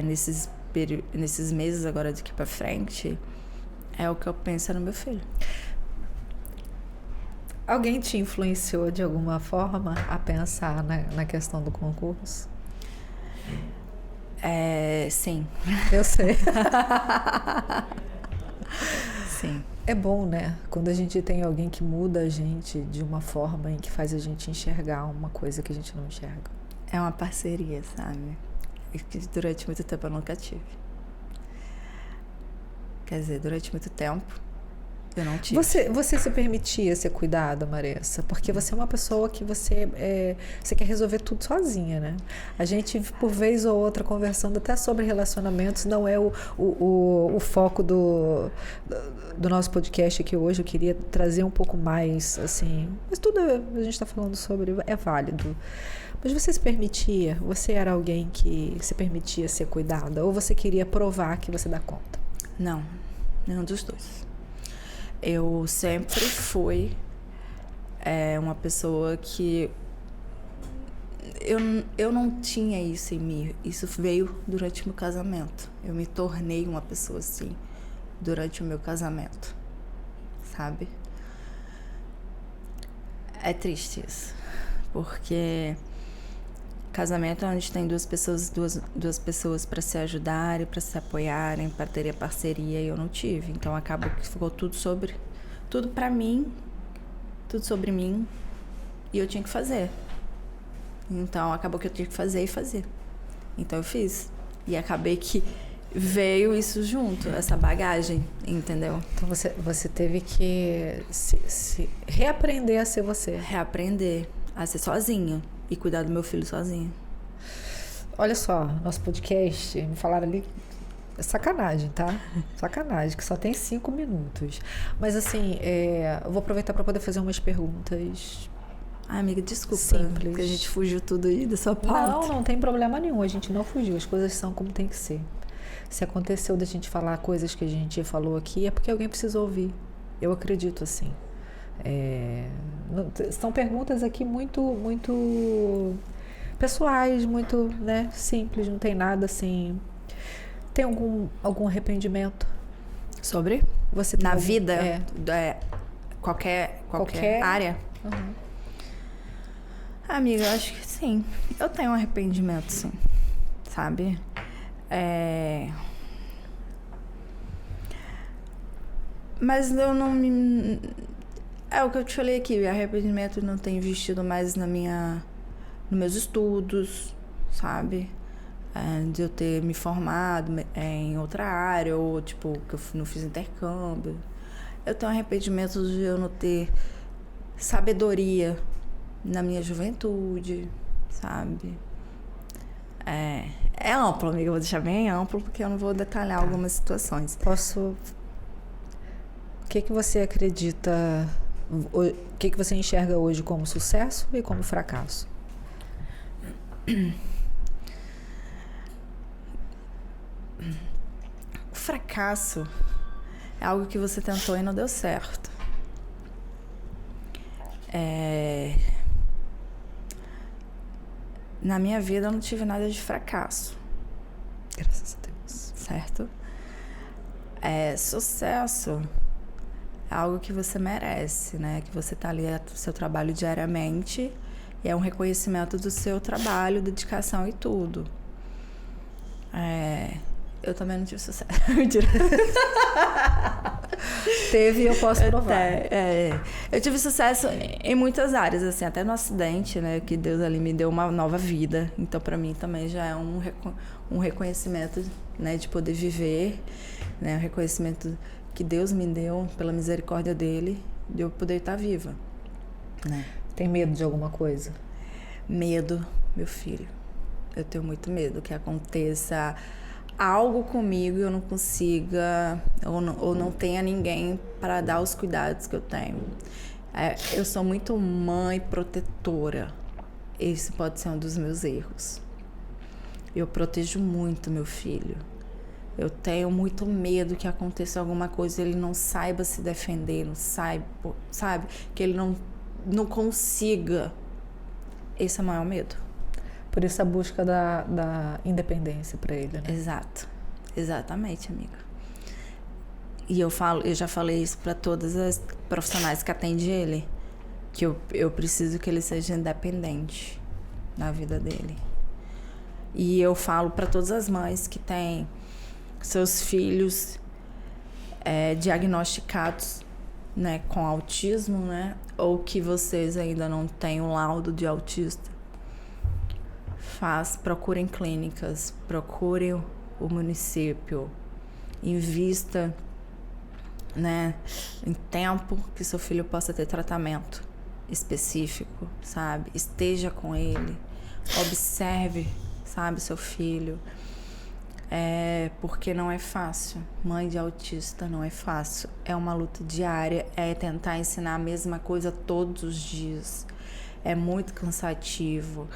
nesses meses agora daqui pra frente é o que eu penso no meu filho. Alguém te influenciou de alguma forma a pensar na questão do concurso? Sim. Eu sei. Sim. É bom, né? Quando a gente tem alguém que muda a gente de uma forma em que faz a gente enxergar uma coisa que a gente não enxerga. É uma parceria, sabe? Que durante muito tempo eu nunca tive. Quer dizer, durante muito tempo eu não tive. Você se permitia ser cuidada, Maressa? Porque você é uma pessoa que você quer resolver tudo sozinha, né? A gente, por vez ou outra, conversando até sobre relacionamentos, não é o foco do nosso podcast aqui hoje. Eu queria trazer um pouco mais, assim... Mas tudo a gente está falando sobre é válido. Mas você se permitia? Você era alguém que se permitia ser cuidada? Ou você queria provar que você dá conta? Não, nenhum dos dois. Eu sempre fui uma pessoa que... Eu não tinha isso em mim. Isso veio durante o meu casamento. Eu me tornei uma pessoa assim durante o meu casamento. Sabe? É triste isso. Porque... casamento é onde tem duas pessoas para se ajudarem, para se apoiarem, para terem parceria, e eu não tive. Então acabou que ficou tudo para mim, tudo sobre mim, e eu tinha que fazer. Então acabou que eu tinha que fazer e fazer. Então eu fiz. E acabei que veio isso junto, essa bagagem, entendeu? Então você teve que se reaprender a ser você. Reaprender a ser sozinha. E cuidar do meu filho sozinha. Olha só, nosso podcast, me falaram ali, é sacanagem, tá? Sacanagem, que só tem 5 minutos. Mas assim, eu vou aproveitar para poder fazer umas perguntas. Ai, amiga, desculpa. Simples. Porque a gente fugiu tudo aí da sua parte. Não tem problema nenhum, a gente não fugiu, as coisas são como tem que ser. Se aconteceu da gente falar coisas que a gente falou aqui, é porque alguém precisa ouvir. Eu acredito assim. São perguntas aqui muito pessoais, muito, né, simples, não tem nada assim. Tem algum arrependimento? Sobre? Você na vida? Qualquer área? Uhum. Amiga, eu acho que sim. Eu tenho um arrependimento, sim. Sabe? Mas eu não me... É o que eu te falei aqui, arrependimento não ter investido mais nos meus estudos, sabe? De eu ter me formado em outra área, ou tipo, que eu não fiz intercâmbio. Eu tenho arrependimento de eu não ter sabedoria na minha juventude, sabe? É amplo, amiga, eu vou deixar bem amplo, porque eu não vou detalhar algumas situações. O que você acredita, o que você enxerga hoje como sucesso e como fracasso? O fracasso é algo que você tentou e não deu certo. Na minha vida eu não tive nada de fracasso. Graças a Deus. Certo? Sucesso é algo que você merece, né? Que você tá ali no seu trabalho diariamente e é um reconhecimento do seu trabalho, dedicação e tudo. Eu também não tive sucesso. Mentira. Teve, eu posso provar. Eu tive sucesso em muitas áreas, assim, até no acidente, né? Que Deus ali me deu uma nova vida. Então, para mim também já é um reconhecimento, né? De poder viver, né? Um reconhecimento que Deus me deu pela misericórdia dele, de eu poder estar viva, né? Tem medo de alguma coisa? Medo, meu filho. Eu tenho muito medo que aconteça algo comigo e eu não consiga, ou não tenha ninguém para dar os cuidados que eu tenho. Eu sou muito mãe protetora. Esse pode ser um dos meus erros. Eu protejo muito meu filho. Eu tenho muito medo que aconteça alguma coisa e ele não saiba se defender, não saiba, sabe? Que ele não consiga. Esse é o maior medo. Por isso a busca da independência para ele, né? Exato. Exatamente, amiga. E eu já falei isso para todas as profissionais que atendem ele, que eu preciso que ele seja independente na vida dele. E eu falo para todas as mães que têm seus filhos diagnosticados, né, com autismo, né, ou que vocês ainda não têm o laudo de autista, procurem clínicas, procurem o município, invista, né, em tempo que seu filho possa ter tratamento específico, sabe? Esteja com ele, observe, sabe, seu filho. Porque não é fácil. Mãe de autista não é fácil. É uma luta diária, é tentar ensinar a mesma coisa todos os dias. É muito cansativo.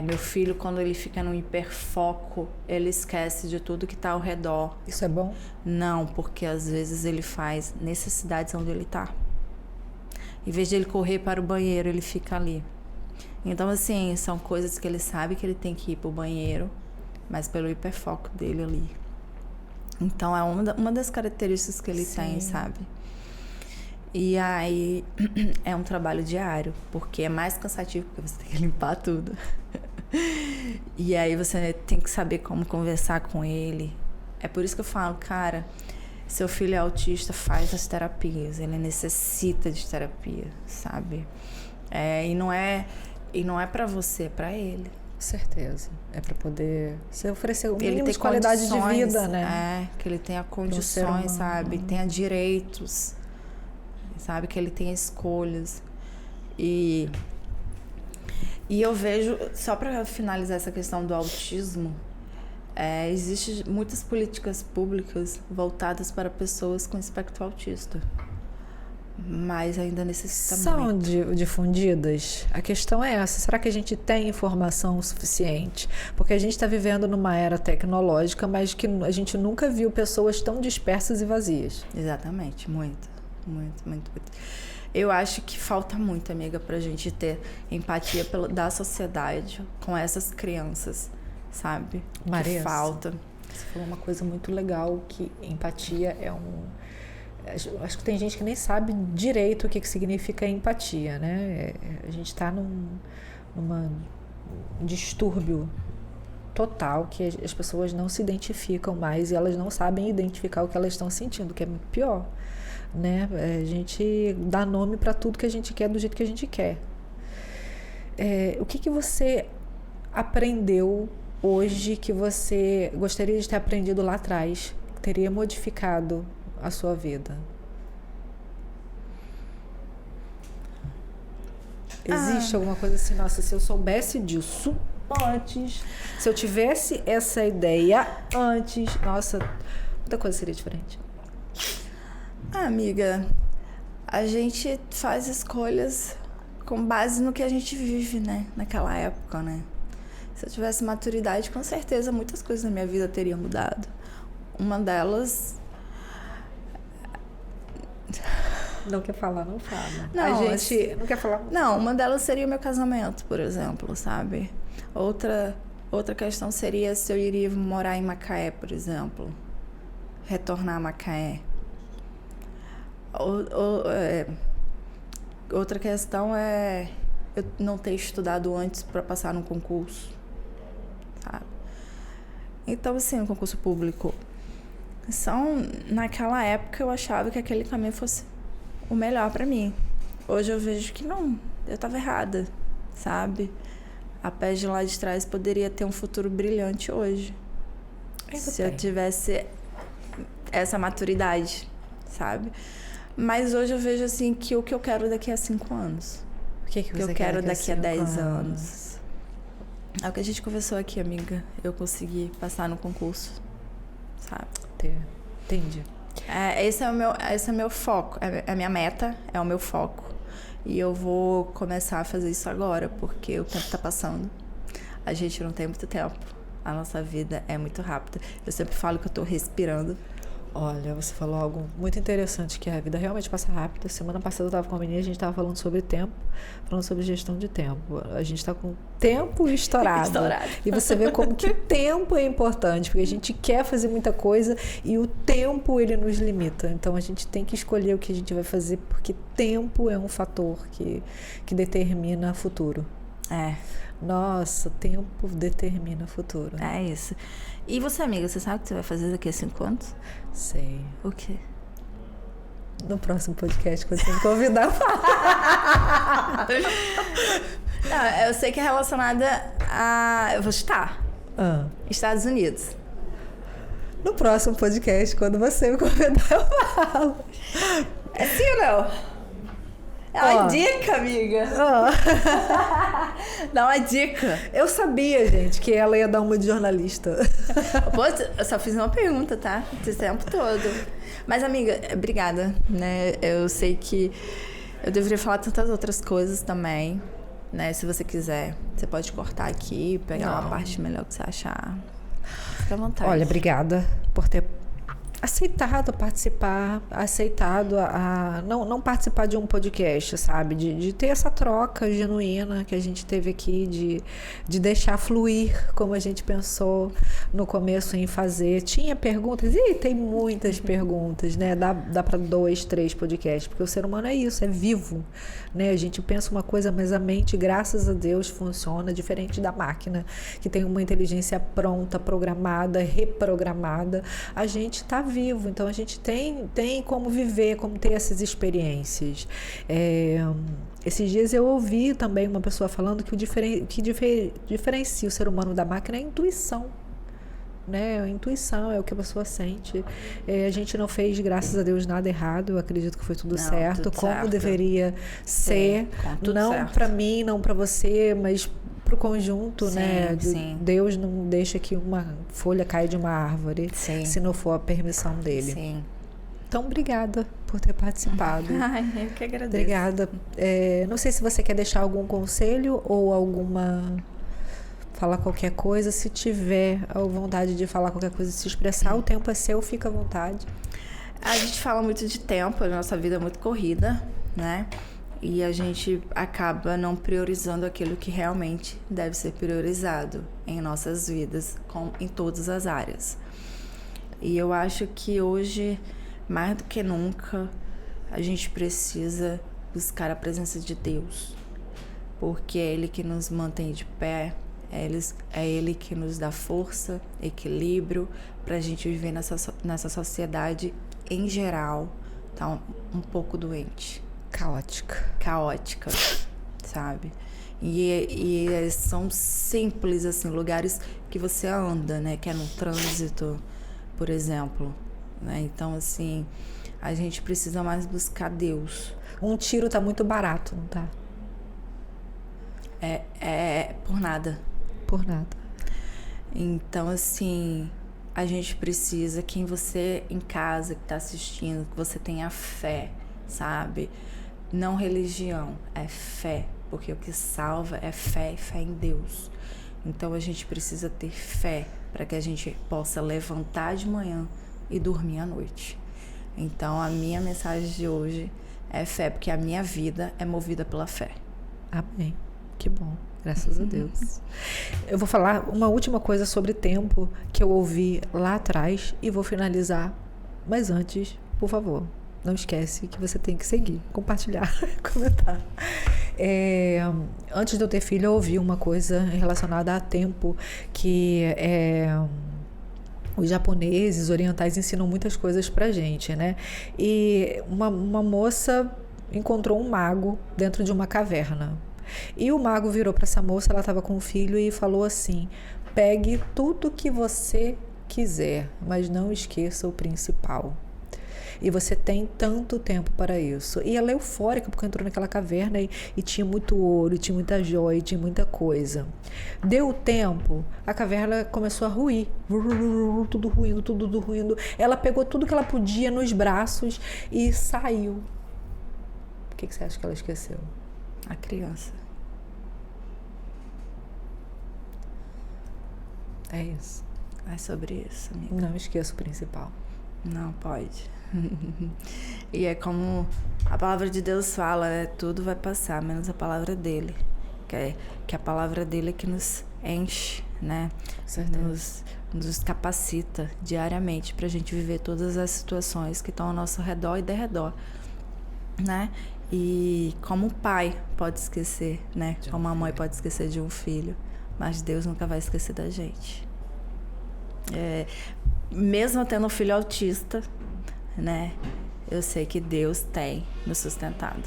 Meu filho, quando ele fica no hiperfoco, ele esquece de tudo que está ao redor. Isso é bom? Não, porque às vezes ele faz necessidades onde ele está. Em vez de ele correr para o banheiro, ele fica ali. Então, assim, são coisas que ele sabe que ele tem que ir para o banheiro, mas pelo hiperfoco dele ali. Então, é uma das características que ele tem, sabe? E aí, é um trabalho diário, porque é mais cansativo, porque você tem que limpar tudo. E aí, você tem que saber como conversar com ele. É por isso que eu falo, cara, seu filho é autista, faz as terapias. Ele necessita de terapia, sabe? E não é pra você, é pra ele. Certeza. É para poder se oferecer o mínimo de qualidade de vida, né? Que ele tenha condições, sabe? Tenha direitos, sabe? Que ele tenha escolhas. E eu vejo, só para finalizar essa questão do autismo, existem muitas políticas públicas voltadas para pessoas com espectro autista. Mas ainda necessita muito. São difundidas? A questão é essa. Será que a gente tem informação suficiente? Porque a gente está vivendo numa era tecnológica, mas que a gente nunca viu pessoas tão dispersas e vazias. Exatamente, muito. muito, muito, muito. Eu acho que falta muito, amiga, pra gente ter empatia da sociedade com essas crianças, sabe? Maria, que falta. Você falou uma coisa muito legal, que empatia é acho que tem gente que nem sabe direito o que significa empatia, né? A gente está num distúrbio total, que as pessoas não se identificam mais e elas não sabem identificar o que elas estão sentindo, que é muito pior, né? A gente dá nome para tudo que a gente quer do jeito que a gente quer. O que você aprendeu hoje que você gostaria de ter aprendido lá atrás, que teria modificado a sua vida? Existe alguma coisa assim, nossa, se eu soubesse disso antes, se eu tivesse essa ideia antes, nossa, muita coisa seria diferente. Amiga, a gente faz escolhas com base no que a gente vive, né? Naquela época, né? Se eu tivesse maturidade, com certeza muitas coisas na minha vida teriam mudado. Uma delas... Não quer falar, não fala. Não, a gente não quer falar. Não, uma delas seria o meu casamento, por exemplo, sabe? Outra questão seria se eu iria morar em Macaé, por exemplo. Retornar a Macaé. Outra questão é eu não ter estudado antes para passar num concurso, sabe? Então, assim, no concurso público. Naquela época eu achava que aquele caminho fosse o melhor para mim. Hoje eu vejo que não, eu estava errada, sabe? A pé de lá de trás poderia ter um futuro brilhante hoje. Se eu tivesse essa maturidade, sabe? Mas hoje eu vejo assim que o que eu quero daqui a 5 anos. O que eu quero daqui a 10 anos. É o que a gente conversou aqui, amiga. Eu consegui passar no concurso, sabe? Entendi. Esse é o meu foco, é a minha meta, é o meu foco. E eu vou começar a fazer isso agora, porque o tempo tá passando. A gente não tem muito tempo. A nossa vida é muito rápida. Eu sempre falo que eu tô respirando. Olha, você falou algo muito interessante, que a vida realmente passa rápido. Semana passada eu estava com a menina, a gente estava falando sobre tempo, falando sobre gestão de tempo. A gente está com tempo estourado. E você vê como que tempo é importante, porque a gente quer fazer muita coisa e o tempo, ele nos limita. Então, a gente tem que escolher o que a gente vai fazer, porque tempo é um fator que determina o futuro. Nossa, tempo determina o futuro. É isso. E você, amiga, você sabe o que você vai fazer daqui a 5 anos? Sei. O quê? No próximo podcast, quando você me convidar. Não, eu sei que é relacionada a... Eu vou chutar. Estados Unidos. No próximo podcast, quando você me convidar, eu falo. É sim ou não? É uma dica, amiga. Dá uma dica. Eu sabia, gente, que ela ia dar uma de jornalista. Pô, eu só fiz uma pergunta, tá? Esse tempo todo. Mas, amiga, obrigada, né? Eu sei que eu deveria falar tantas outras coisas também, né? Se você quiser, você pode cortar aqui, pegar uma parte melhor que você achar. Fica à vontade. Olha, obrigada por ter aceitado participar, aceitado não participar de um podcast, sabe? De ter essa troca genuína que a gente teve aqui, de deixar fluir como a gente pensou no começo em fazer. Tinha perguntas, e tem muitas perguntas, né? Dá para 2, 3 podcasts, porque o ser humano é isso, é vivo, né? A gente pensa uma coisa, mas a mente, graças a Deus, funciona diferente da máquina, que tem uma inteligência pronta, programada, reprogramada. A gente tá vivo, então a gente tem como viver, como ter essas experiências. Esses dias eu ouvi também uma pessoa falando que que diferencia o ser humano da máquina é a intuição, né? A intuição é o que a pessoa sente. A gente não fez, graças a Deus, nada errado. Eu acredito que foi tudo certo, tudo como certo. Deveria ser. Não para mim, não para você, mas pro conjunto, sim, né? Sim. Deus não deixa que uma folha caia de uma árvore, sim, se não for a permissão dele. Sim. Então, obrigada por ter participado. Ai, eu que agradeço. Obrigada. Não sei se você quer deixar algum conselho ou falar qualquer coisa. Se tiver a vontade de falar qualquer coisa, se expressar, o tempo é seu, fica à vontade. A gente fala muito de tempo, a nossa vida é muito corrida, né? E a gente acaba não priorizando aquilo que realmente deve ser priorizado em nossas vidas, em todas as áreas. E eu acho que hoje, mais do que nunca, a gente precisa buscar a presença de Deus, porque é Ele que nos mantém de pé, é Ele que nos dá força, equilíbrio, para a gente viver nessa sociedade em geral, tá um pouco doente. Caótica, sabe? E são simples, assim, lugares que você anda, né? Que é no trânsito, por exemplo, né? Então, assim, a gente precisa mais buscar Deus. Um tiro tá muito barato, não tá? Por nada. Por nada. Então, assim, a gente precisa, quem você em casa que tá assistindo, que você tenha fé, sabe? Não religião, é fé, porque o que salva é fé e fé em Deus. Então a gente precisa ter fé para que a gente possa levantar de manhã e dormir à noite. Então a minha mensagem de hoje é fé, porque a minha vida é movida pela fé. Amém. Que bom. Graças a Deus. Eu vou falar uma última coisa sobre tempo que eu ouvi lá atrás e vou finalizar. Mas antes, por favor, não esquece que você tem que seguir, compartilhar, comentar. Antes de eu ter filho, eu ouvi uma coisa relacionada a tempo, que os japoneses, orientais ensinam muitas coisas pra gente, né? E uma moça encontrou um mago dentro de uma caverna. E o mago virou para essa moça, ela estava com o filho, e falou assim: pegue tudo que você quiser, mas não esqueça o principal. E você tem tanto tempo para isso. E ela é eufórica porque entrou naquela caverna e tinha muito ouro, e tinha muita joia, e tinha muita coisa. Deu o tempo, a caverna começou a ruir. Tudo ruindo. Ela pegou tudo que ela podia nos braços e saiu. O que você acha que ela esqueceu? A criança. É isso. É sobre isso, amiga. Não esqueça o principal. Não pode. E é como a palavra de Deus fala, né? Tudo vai passar, menos a palavra dele. Que a palavra dele é que nos enche, né? Nos capacita diariamente pra gente viver todas as situações que estão ao nosso redor e derredor, né? E como o pai pode esquecer, né? Como a mãe pode esquecer de um filho, mas Deus nunca vai esquecer da gente. Mesmo tendo um filho autista, né? Eu sei que Deus tem me sustentado.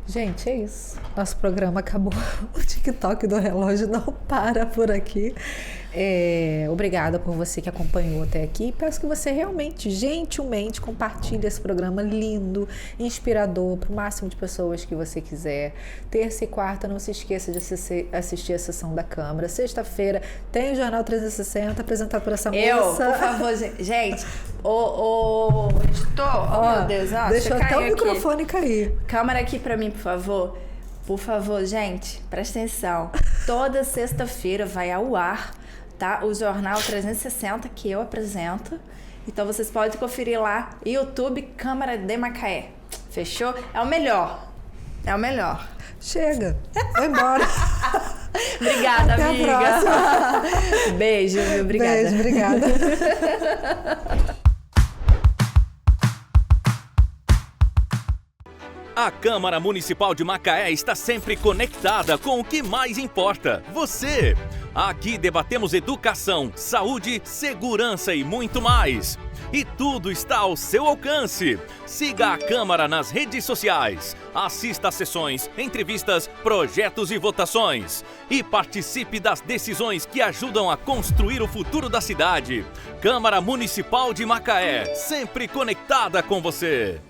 Gente, é isso. Nosso programa acabou. O TikTok do relógio não para por aqui. Obrigada por você que acompanhou até aqui. Peço que você realmente, gentilmente, compartilhe esse programa lindo, inspirador, para o máximo de pessoas que você quiser. Terça e quarta, não se esqueça de assistir a sessão da Câmara. Sexta-feira tem o Jornal 360, apresentado por essa moça. Por favor, gente. O editor, meu Deus, deixa até o microfone cair. Câmera aqui pra mim, por favor. Por favor, gente, presta atenção. Toda sexta-feira vai ao ar, tá? O Jornal 360 que eu apresento. Então vocês podem conferir lá, YouTube Câmara de Macaé. Fechou? É o melhor. Chega. Vai embora. Obrigada, até amiga. A próxima. Beijo, viu? Obrigada. Beijo, obrigada. A Câmara Municipal de Macaé está sempre conectada com o que mais importa, você. Aqui debatemos educação, saúde, segurança e muito mais. E tudo está ao seu alcance. Siga a Câmara nas redes sociais. Assista a sessões, entrevistas, projetos e votações. E participe das decisões que ajudam a construir o futuro da cidade. Câmara Municipal de Macaé, sempre conectada com você.